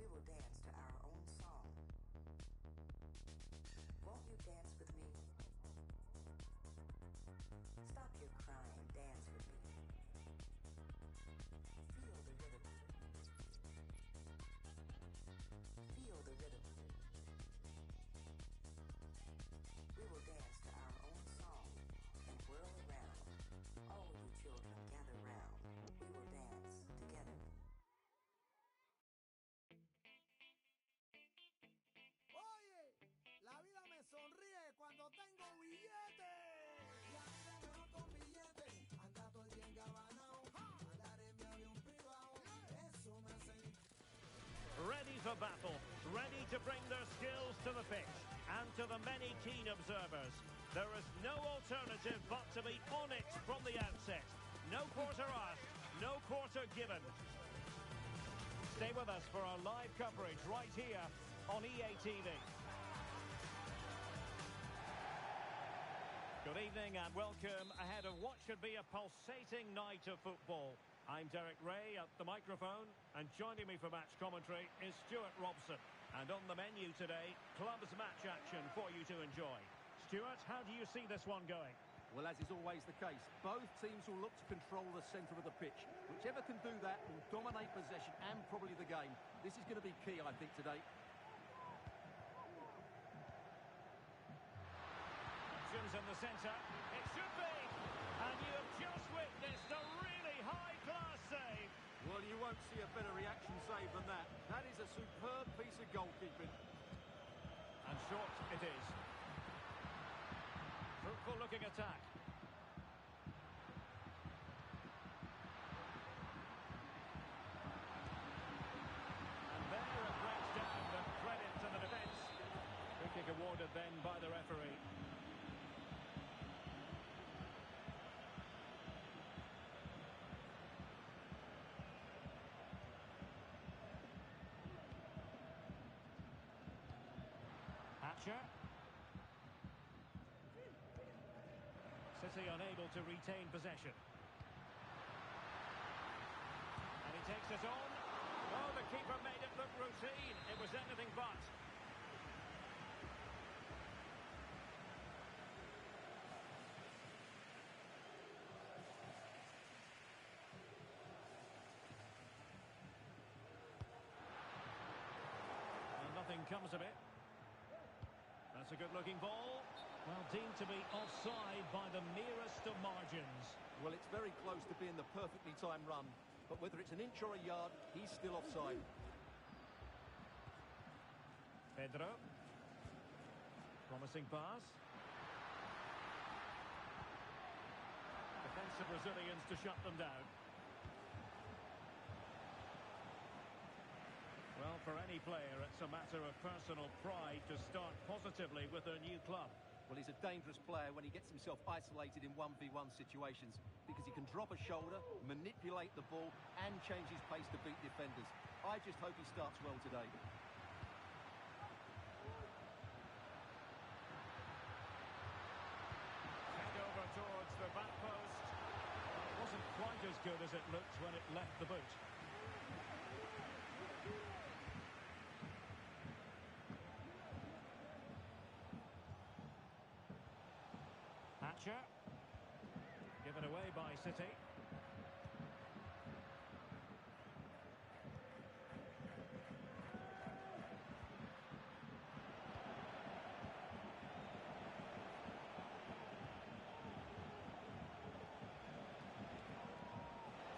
we will dance to our own song. Won't you dance with me? Stop your crying, dance with me. Feel the rhythm. Feel the rhythm. We will dance to our own song and whirl around. All you children gather round. We will dance together. Oye, la vida me sonríe cuando tengo billetes. Y a mí me veo con billetes. Anda todo el día engabanao. Andar en mi avión privado. Eso me hace. Ready for battle, ready to bring their skills to the pitch. And to the many keen observers, there is no alternative but to be on it from the outset. No quarter asked, no quarter given. Stay with us for our live coverage right here on EA TV. Good evening and welcome ahead of what should be a pulsating night of football. I'm Derek Ray at the microphone, and joining me for match commentary is Stuart Robson. And on the menu today, clubs match action for you to enjoy. Stuart, how do you see this one going? Well, as is always the case, both teams will look to control the centre of the pitch. Whichever can do that will dominate possession and probably the game. This is going to be key, I think, today. Options in the centre. It should be. And you have just witnessed a really high-class save. Well, you won't see a better reaction save than that. That is a superb piece of goalkeeping. And short it is. Fruitful looking attack. And there it breaks down, the credit to the defence. Free kick awarded then by the referee. Hatcher. City unable to retain possession. And he takes it on. Oh, the keeper made it look routine. It was anything but. And nothing comes of it. That's a good-looking ball. Well, deemed to be offside by the merest of margins. Well, it's very close to being the perfectly timed run. But whether it's an inch or a yard, he's still offside. Pedro. Promising pass. Defensive Brazilians to shut them down. Well, for any player, it's a matter of personal pride to start positively with their new club. Well, he's a dangerous player when he gets himself isolated in 1v1 situations because he can drop a shoulder, manipulate the ball and change his pace to beat defenders. I just hope he starts well today. Head over towards the back post. It wasn't quite as good as it looked when it left the boot. Hatcher. Given away by City.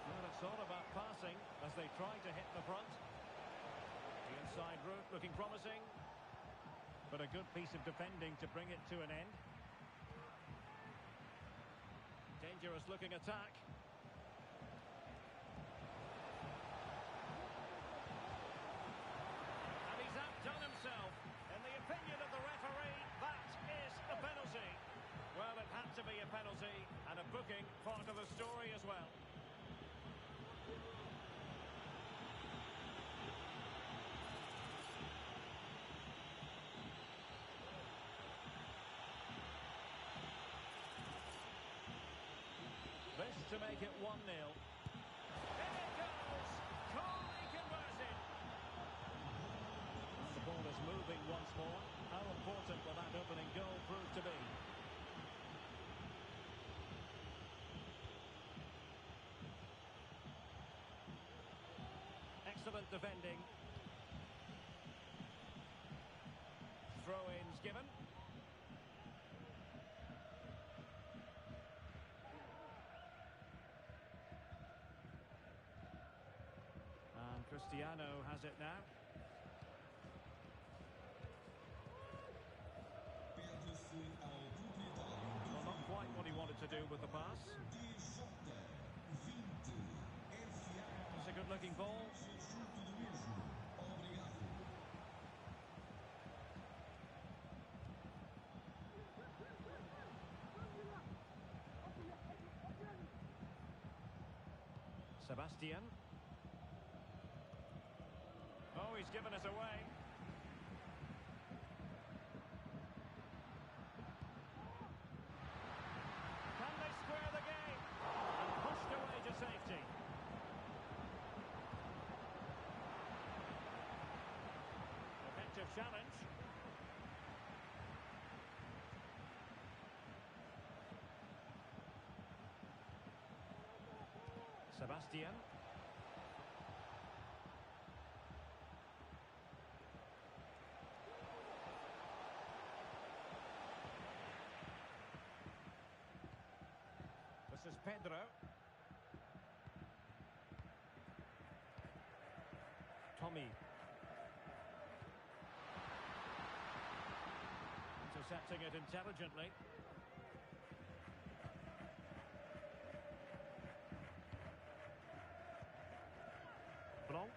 Well, it's all about passing as they try to hit the front. The inside route looking promising. But a good piece of defending to bring it to an end. Dangerous looking attack. And he's outdone himself. In the opinion of the referee, that is a penalty. Well, it had to be a penalty, and a booking part of the story as well. This to make it 1-0. In it goes! Calmly converted. moving once more. How important will that opening goal prove to be? Excellent defending. Throw-ins given. And Cristiano has it now. Well, not quite what he wanted to do with the pass. It's a good-looking ball. Sebastian. Oh, he's given us away. Can they square the game? And pushed away to safety. Effective challenge. Sebastian. This is Pedro. Tommy. Intercepting it intelligently. Blanc.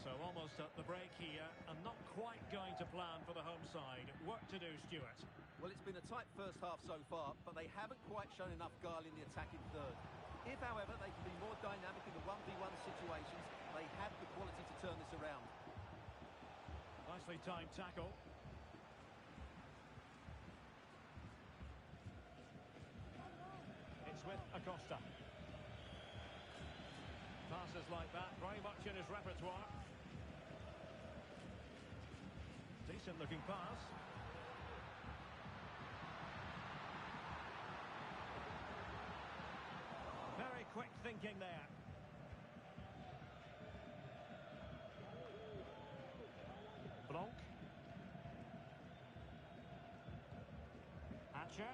So almost at the break here, and not quite going to plan for the home side. Work to do, Stuart. Well, it's been a tight first half so far, but they haven't quite shown enough guile in the attacking third. If, however, they can be more dynamic in the 1v1 situations, they have the quality to turn this around. Nicely timed tackle. It's with Acosta. Passes like that, very much in his repertoire. Decent looking pass. Very quick thinking there. Blanc. Hatcher.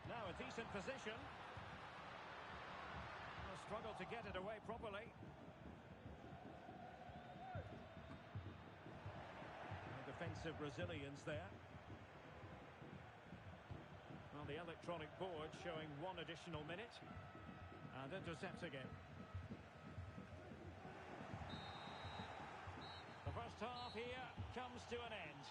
Now a decent position. A struggle to get it away properly. Defensive resilience there. Well, the electronic board showing one additional minute. And intercepts again. The first half here comes to an end.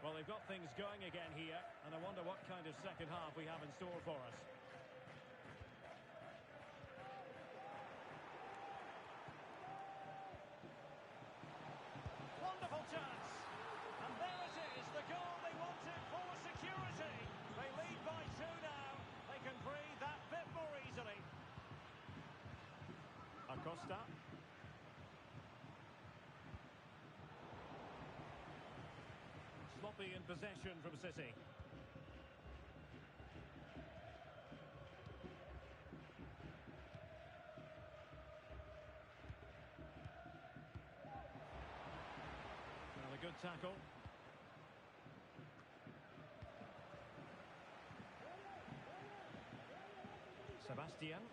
Well, they've got things going again here, and I wonder what kind of second half we have in store for us. Wonderful chance! And there it is, the goal they wanted for security. They lead by 2 now. They can breathe that bit more easily. Acosta. be in possession from City. Well, a good tackle. Sebastian.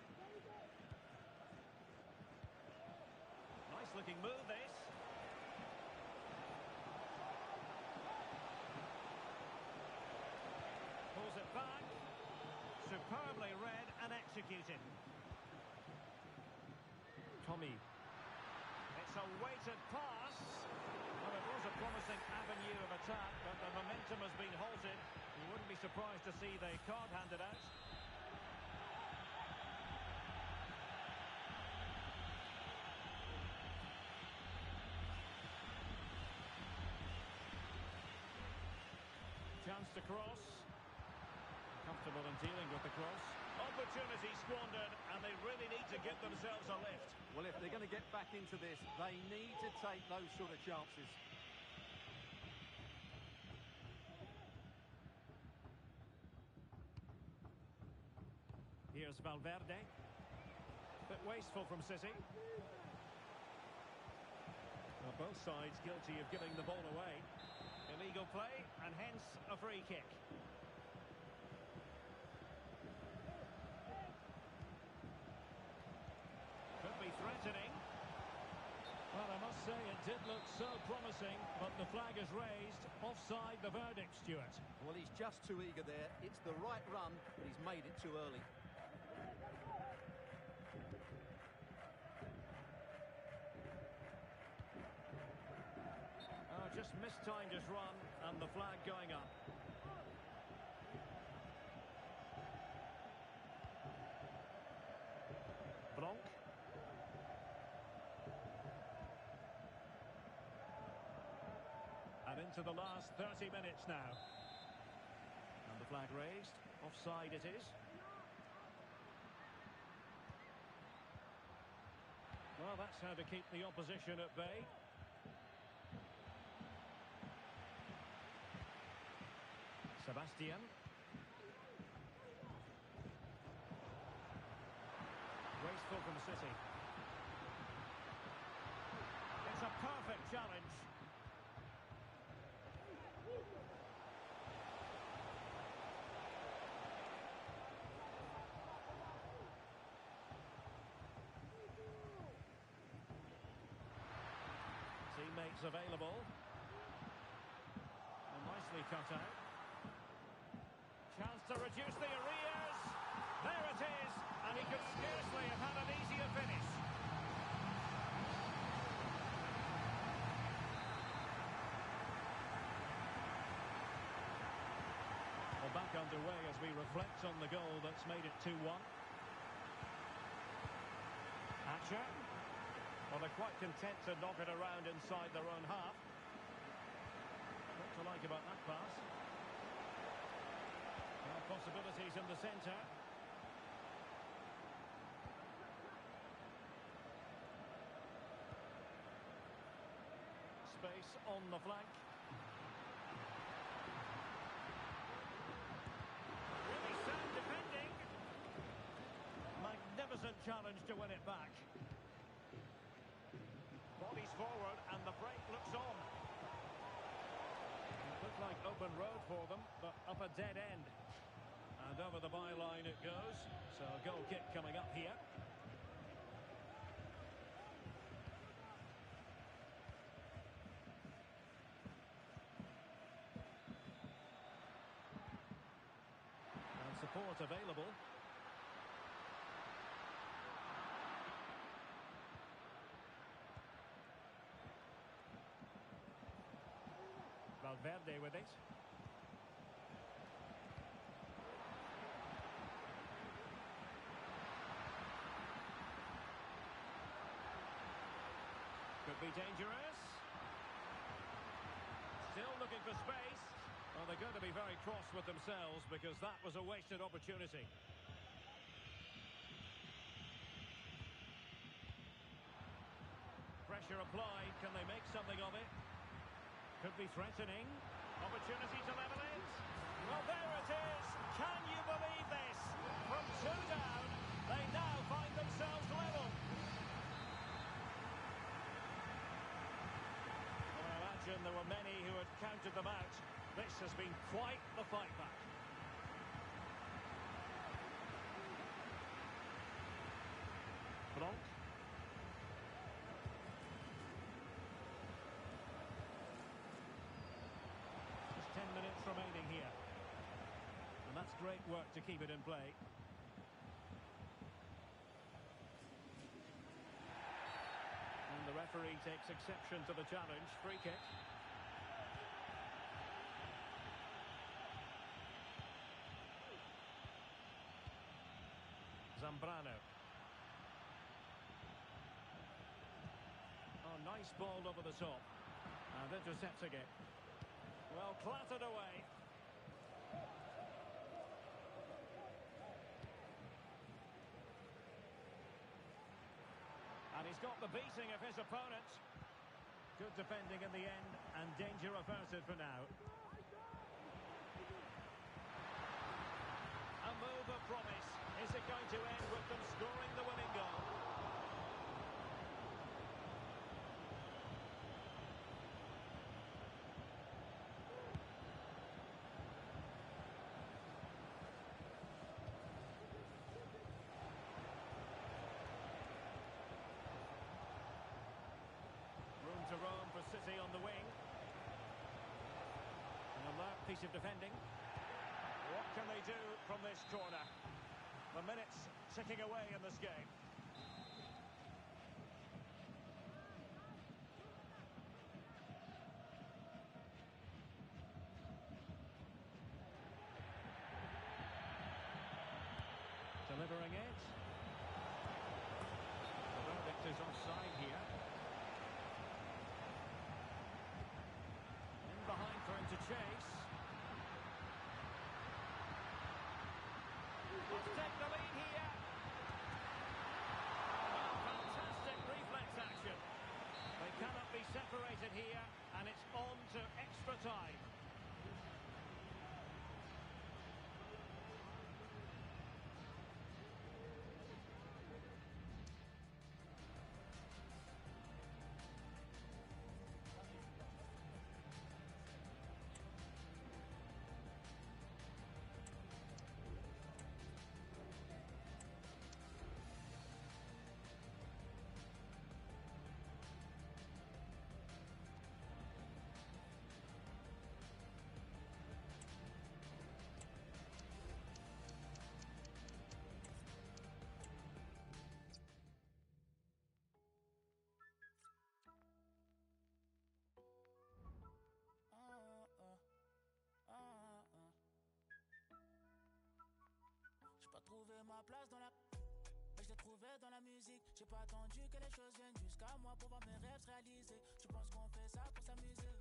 Nice looking move this. Pulls it back. Superbly read and executed. Tommy. It's a weighted pass. Well, it was a promising avenue of attack, but the momentum has been halted. You wouldn't be surprised to see the card handed out. Chance to cross. Comfortable in dealing with the cross. Opportunity squandered, and they really need to give themselves a lift. Well, if they're going to get back into this, they need to take those sort of chances. Here's Valverde. Bit wasteful from City. Well, both sides guilty of giving the ball away. Illegal play, and hence a free kick. Could be threatening. Well, I must say it did look so promising, but the flag is raised. Offside the verdict, Stuart. Well, he's just too eager there. It's the right run, but he's made it too early. Just mistimed his run, and the flag going up. Blanc. And into the last 30 minutes now. And the flag raised. Offside it is. Well, that's how to keep the opposition at bay. Sebastian. Wasteful from City. It's a perfect challenge. Teammates available. And nicely cut out. Chance to reduce the arrears. There it is. And he could scarcely have had an easier finish. Well, back underway as we reflect on the goal that's made it 2-1. Hatcher. Well, they're quite content to knock it around inside their own half. What to like about that pass? Possibilities in the centre. Space on the flank. Really sound defending. Magnificent challenge to win it back. Bodies forward and the break looks on. It looked like open road for them, but up a dead end. And over the byline it goes. So a goal kick coming up here. And support available. Valverde with it. Could be dangerous. Still looking for space. Well, they're going to be very cross with themselves because that was a wasted opportunity. Pressure applied. Can they make something of it? Could be threatening. Opportunity to level it. Well, there it is. Can you believe this? From two down, they now find themselves level. Well, I imagine there were many who had counted them out. This has been quite the fight back. Blanc. Just 10 minutes remaining here. And that's great work to keep it in play. And the referee takes exception to the challenge. Free kick. Zambrano. Oh, nice ball over the top. And intercepts again. Well, clattered away. And he's got the beating of his opponent. Good defending in the end, and danger averted for now. A move of promise. Is it going to end with them scoring the winning goal? Room to roam for City on the wing. And a alert piece of defending. What can they do from this corner? The minutes ticking away in this game. Delivering it. The verdict is offside here. In behind for him to chase. Let's take the lead here. Well, fantastic reflex action. They cannot be separated here, and it's on to extra time. J'ai pas trouvé ma place dans la... Mais je l'ai trouvé dans la musique. J'ai pas attendu que les choses viennent jusqu'à moi pour voir mes rêves se réaliser. Tu penses qu'on fait ça pour s'amuser?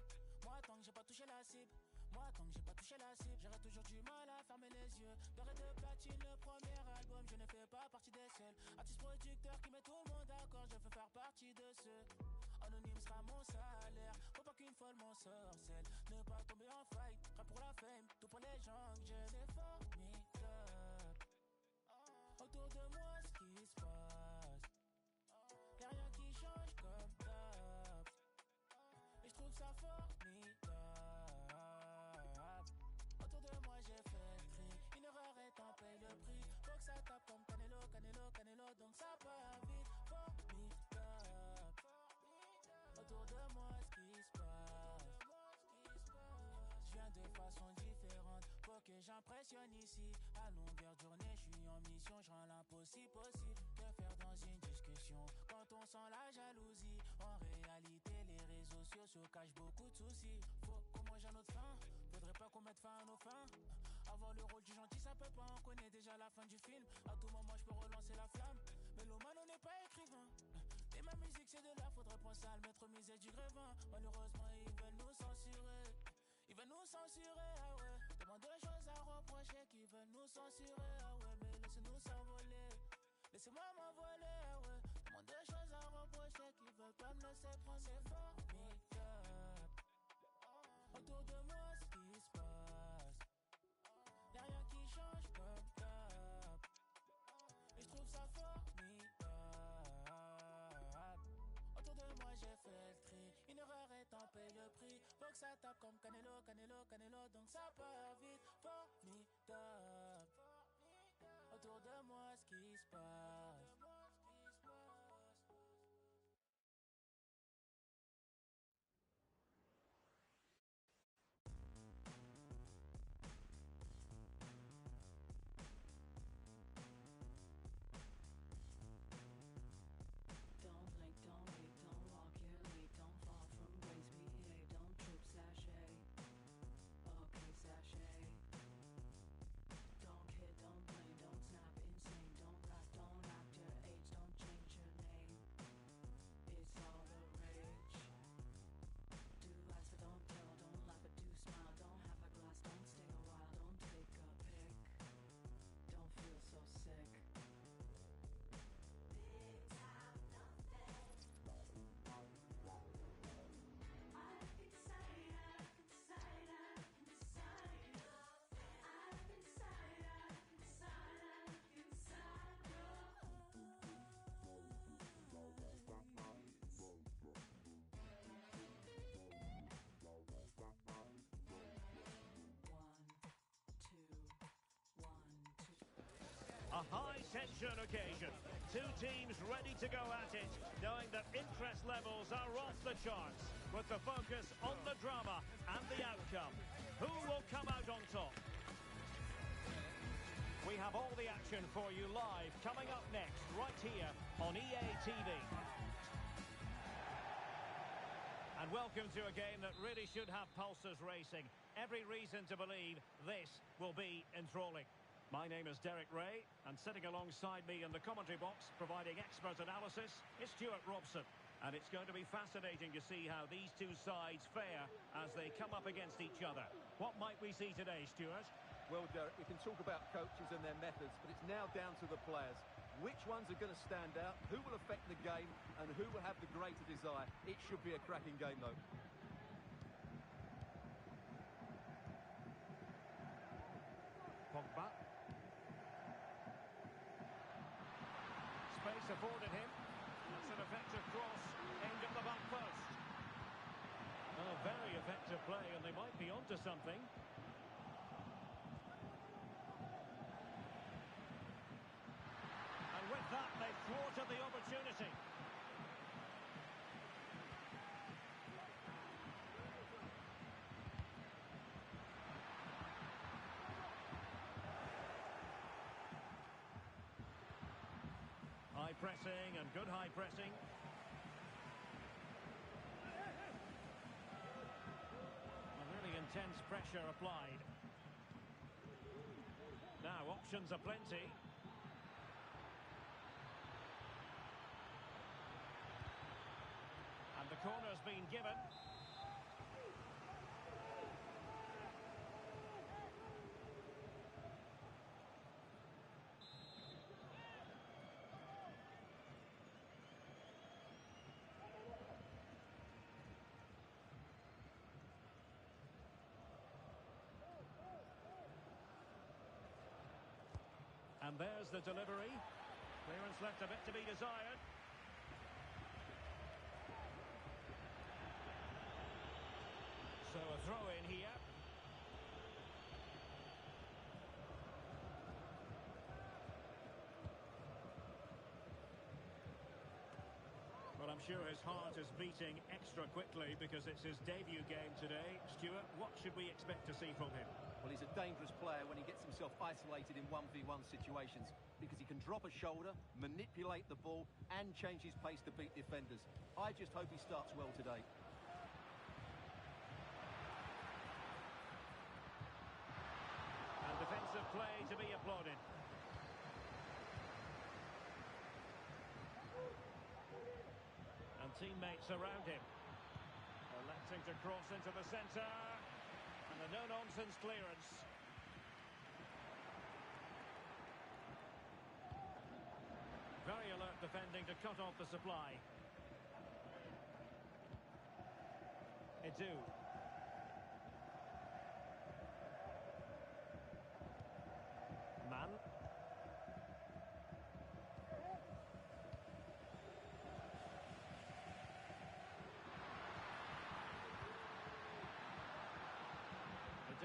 Moi tant que j'ai pas touché la cible. Moi tant que j'ai pas touché la cible. J'aurais toujours du mal à fermer les yeux. Doré de platine, le premier album. Je ne fais pas partie des seuls. Artiste producteur qui met tout le monde d'accord. Je veux faire partie de ceux. Anonyme sera mon salaire. Faut pas qu'une folle m'en sorcelle. Ne pas tomber en fight. Rien pour la fame, tout pour les gens que je c'est formidable. Autour de moi ce qui se passe. Y'a rien qui change comme d'hab. Et je trouve ça formidable. Autour de moi j'ai fait le tri. Une erreur et t'en payes le prix. Faut que ça tape comme Canelo, Canelo, Canelo. Donc ça part vite, formidable. Autour de moi ce qui se passe. Je viens de façon différente. Faut que j'impressionne ici. À longueur de journée, je suis en mission. Je rends l'impossible possible. Que faire dans une discussion quand on sent la jalousie? En réalité, les réseaux sociaux cachent beaucoup de soucis. Faut qu'on mange à notre faim. Faudrait pas qu'on mette fin à nos fins. Avoir le rôle du gentil, ça peut pas. On connaît déjà la fin du film. À tout moment, je peux relancer la flamme. Mais l'homme, on n'est pas écrivain. Et ma musique, c'est de là. Faudrait penser à le mettre au musée du Grévin. Malheureusement, ils veulent nous censurer. Ils veulent nous censurer, ah ouais. Tellement de choses à reprocher qu'ils veulent nous censurer, ah ouais. Mais laissez-nous s'envoler. Laissez-moi m'envoler, ah ouais. Tellement de choses à reprocher qu'ils veulent pas me laisser prendre. C'est formidable. Autour Autour de moi, ce qui se passe. Y'a rien qui change comme d'hab. Et je trouve ça formidable. Autour de moi, j'ai fait le tri. Une erreur et t'en payes le prix. Faut que ça tape comme Canelo, Canelo, Canelo. Donc ça part vite, formidable. Autour de moi, ce qui se passe. Don't blink, don't leap, don't walk your lead, don't fall from grace, behave, don't trip, sashay. Okay, sashay. Don't kid, don't blame, don't snap, insane, don't rap, don't act your age, don't change your name. It's all the rage. Do lies but don't tell, don't laugh but do smile, don't have a glass, don't stay a while, don't take a pic. Don't feel so sick. A high-tension occasion. Two teams ready to go at it, knowing that interest levels are off the charts, with the focus on the drama and the outcome. Who will come out on top? We have all the action for you live, coming up next, right here on EA TV. And welcome to a game that really should have pulses racing. Every reason to believe this will be enthralling. My name is Derek Ray, and sitting alongside me in the commentary box, providing expert analysis, is Stuart Robson. And it's going to be fascinating to see how these two sides fare as they come up against each other. What might we see today, Stuart? Well, Derek, we can talk about coaches and their methods, but it's now down to the players. Which ones are going to stand out, who will affect the game, and who will have the greater desire? It should be a cracking game, though. Pogba. Space afforded him. That's an effective cross aimed at the back post. Oh, very effective play, and they might be onto something. And with that, they thwarted the opportunity. High pressing and good high pressing. A really intense pressure applied. Now options are plenty. And the corner's been given. And there's the delivery. Clearance left a bit to be desired. So a throw in here. Well, I'm sure his heart is beating extra quickly because it's his debut game today. Stuart, what should we expect to see from him? Well, he's a dangerous player when he gets himself isolated in 1v1 situations because he can drop a shoulder, manipulate the ball, and change his pace to beat defenders. I just hope he starts well today. And defensive play to be applauded. And teammates around him. Electing to cross into the centre. And a no-nonsense clearance. Very alert defending to cut off the supply. Edu.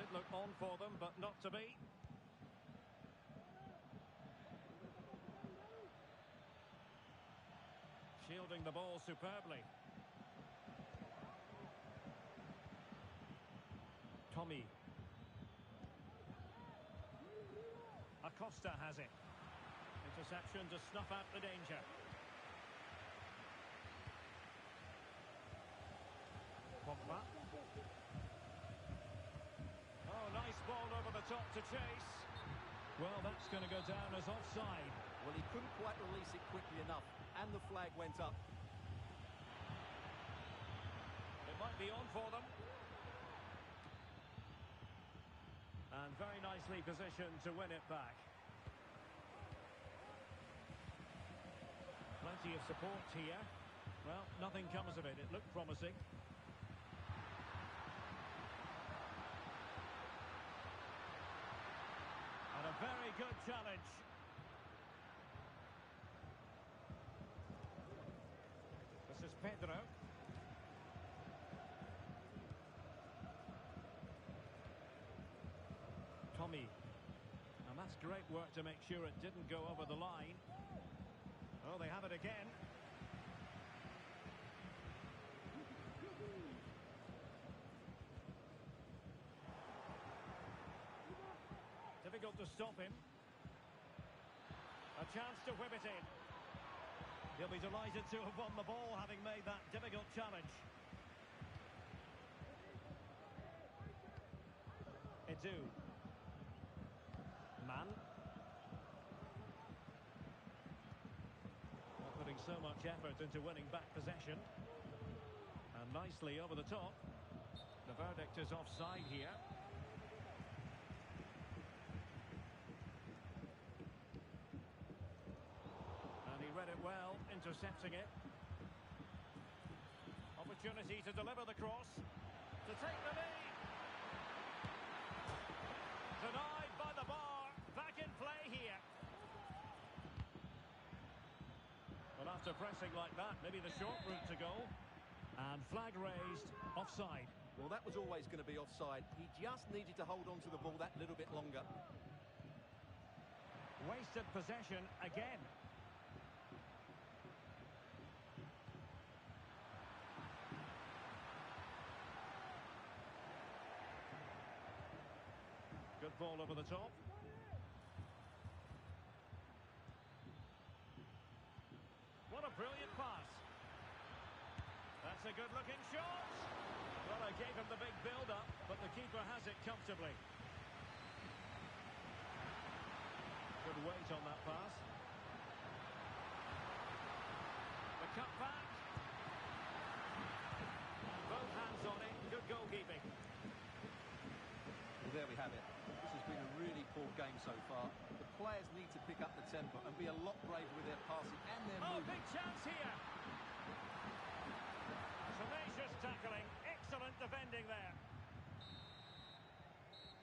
Did look on for them, but not to be. Shielding the ball superbly. Tommy. Acosta has it. Interception to snuff out the danger. Pogba. Oh, nice ball over the top to chase. Well, that's going to go down as offside. Well, he couldn't quite release it quickly enough, and the flag went up. It might be on for them. And very nicely positioned to win it back. Plenty of support here. Well, nothing comes of it. It looked promising. And a very good challenge. This is Pedro. Tommy. And that's great work to make sure it didn't go over the line. Oh, they have it again. Difficult to stop him. A chance to whip it in. He'll be delighted to have won the ball, having made that difficult challenge. Edu. Man. Not putting so much effort into winning back possession. And nicely over the top. The verdict is offside here. And he read it well, intercepting it. Opportunity to deliver the cross. To take the lead. Denied by the bar. Back in play here. Well, after pressing like that, maybe the short route to goal. And flag raised, offside. Well, that was always going to be offside. He just needed to hold on to the ball that little bit longer. Wasted possession again. Good ball over the top. What a brilliant pass. That's a good-looking shot. Well, I gave him the big build-up, but the keeper has it comfortably. Good weight on that pass. The cut back. Both hands on it. Good goalkeeping. Well, there we have it. This has been a really poor game so far. The players need to pick up the tempo and be a lot braver with their passing and their movement. Big chance here. Tenacious tackling. Excellent defending there.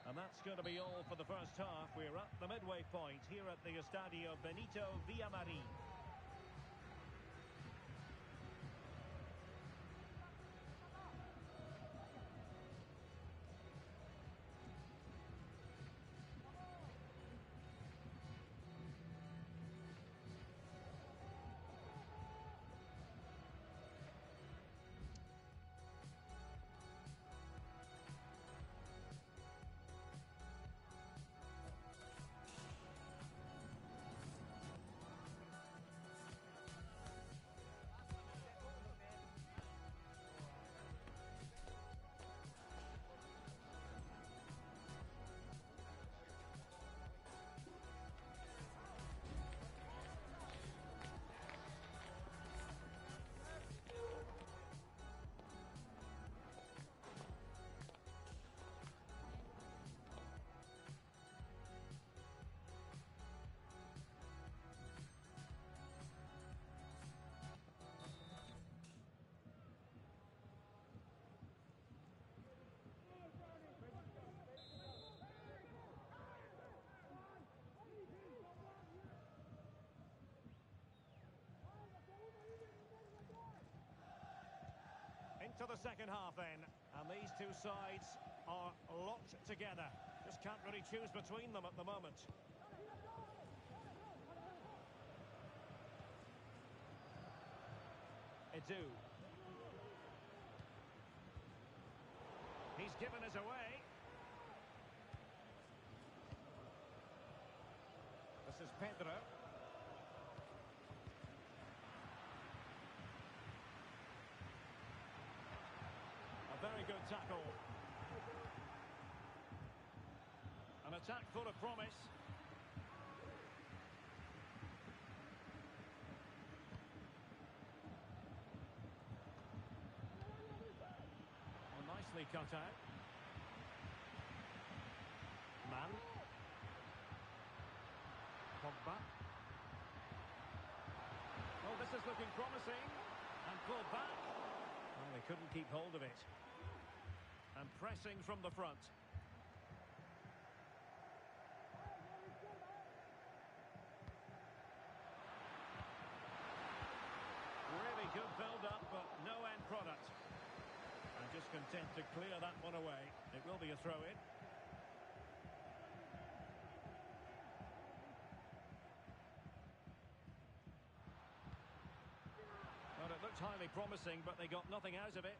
And that's going to be all for the first half. We're at the midway point here at the Estadio Benito Villamarín. Into the second half then, and these two sides are locked together. Just can't really choose between them at the moment. Edu. He's given us away. This is Pedro. A very good tackle. An attack full of promise. Nicely cut out. Man. Pogba. Oh, this is looking promising. And pulled back. Well, they couldn't keep hold of it. And pressing from the front. Really good build-up, but no end product. And just content to clear that one away. It will be a throw-in. Well, it looked highly promising, but they got nothing out of it.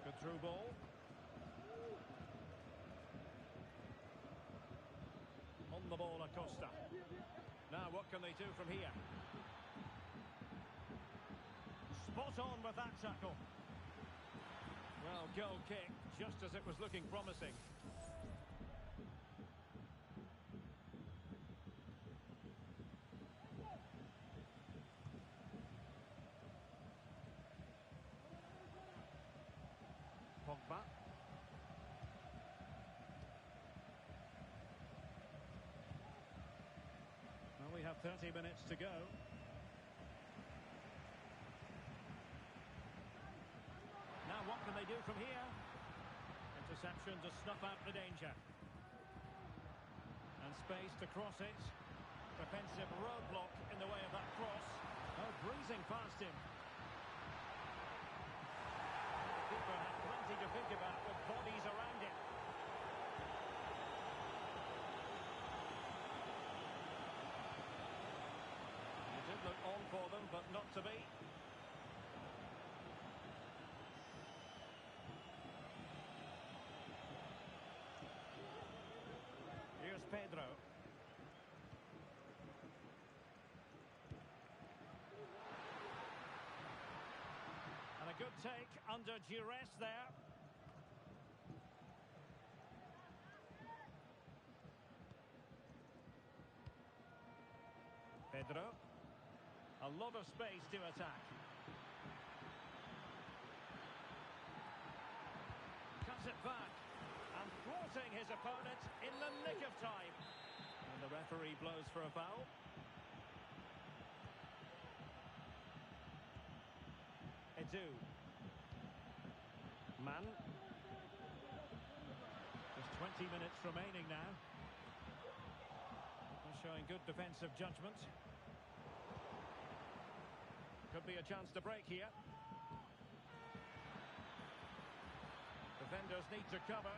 Good through ball. On the ball, Acosta. Now, what can they do from here? Spot on with that tackle. Well, goal kick, just as it was looking promising. Pogba. Well, we have 30 minutes to go. Now what can they do from here? Interception to snuff out the danger. And space to cross it. Defensive roadblock in the way of that cross. Oh, breezing past him. The keeper had plenty to think about with bodies around him. It did look on for them, but not to be. Here's Pedro. And a good take under duress there. Pedro. A lot of space to attack. Cuts it back. And thwarting his opponent in the nick of time. And the referee blows for a foul. Edu. Man. Just 20 minutes remaining now. They're showing good defensive judgment. Could be a chance to break here. Defenders need to cover.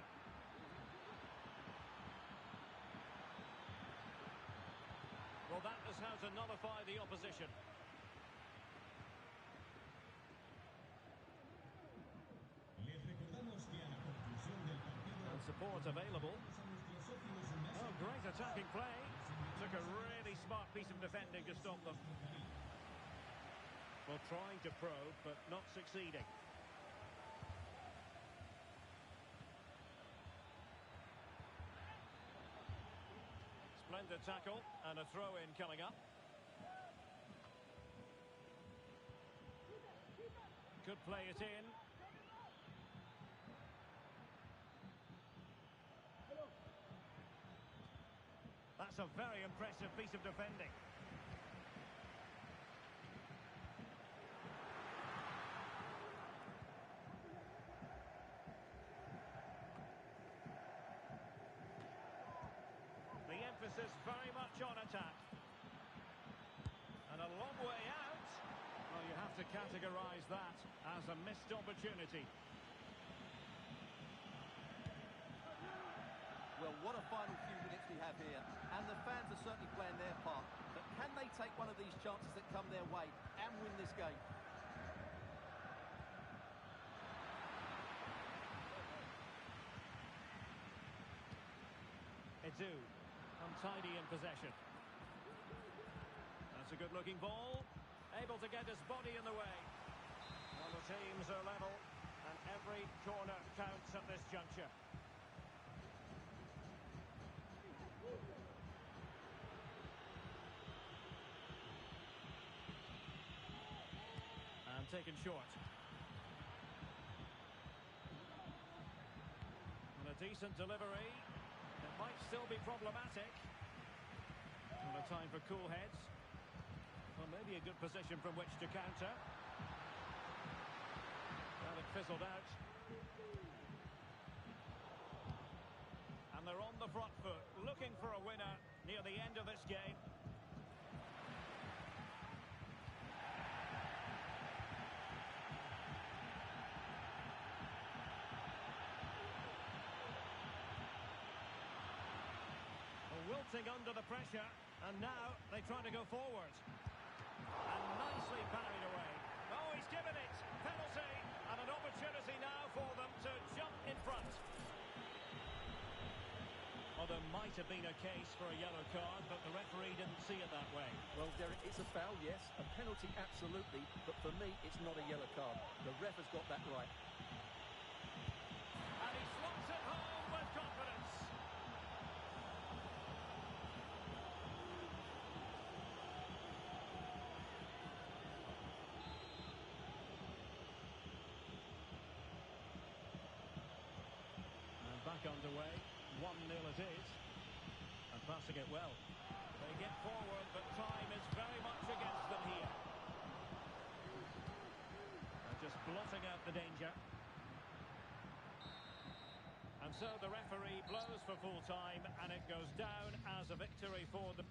Well, that is how to nullify the opposition. And support available. Oh, great attacking play. Took a really smart piece of defending to stop them. Well, trying to probe, but not succeeding. Splendid tackle and a throw-in coming up. Could play it in. That's a very impressive piece of defending. The emphasis very much on attack. And a long way out. Well, you have have to categorise that as a missed opportunity. Well, what a final few minutes we have here. And the fans are certainly playing their part. But can they take one of these chances that come their way and win this game? Edu, untidy in possession. That's a good-looking ball. Able to get his body in the way. Well, the teams are level, and every corner counts at this juncture. And taken short. And a decent delivery. It might still be problematic. And a time for cool heads. Well, maybe a good position from which to counter. And it fizzled out. And they're on the front foot, looking for a winner near the end of this game. Wilting under the pressure, and now they try to go forward. And nicely parried away. Oh, he's given it. Penalty, and an opportunity now for them to jump in front. Well, there might have been a case for a yellow card, but the referee didn't see it that way. Well, Derek, it's a foul, yes. A penalty, absolutely. But for me, it's not a yellow card. The ref has got that right. And he slots it home with confidence. Back underway, 1-0 it is, and passing it well. They get forward, but time is very much against them here. And just blotting out the danger. And so the referee blows for full time, and it goes down as a victory for them.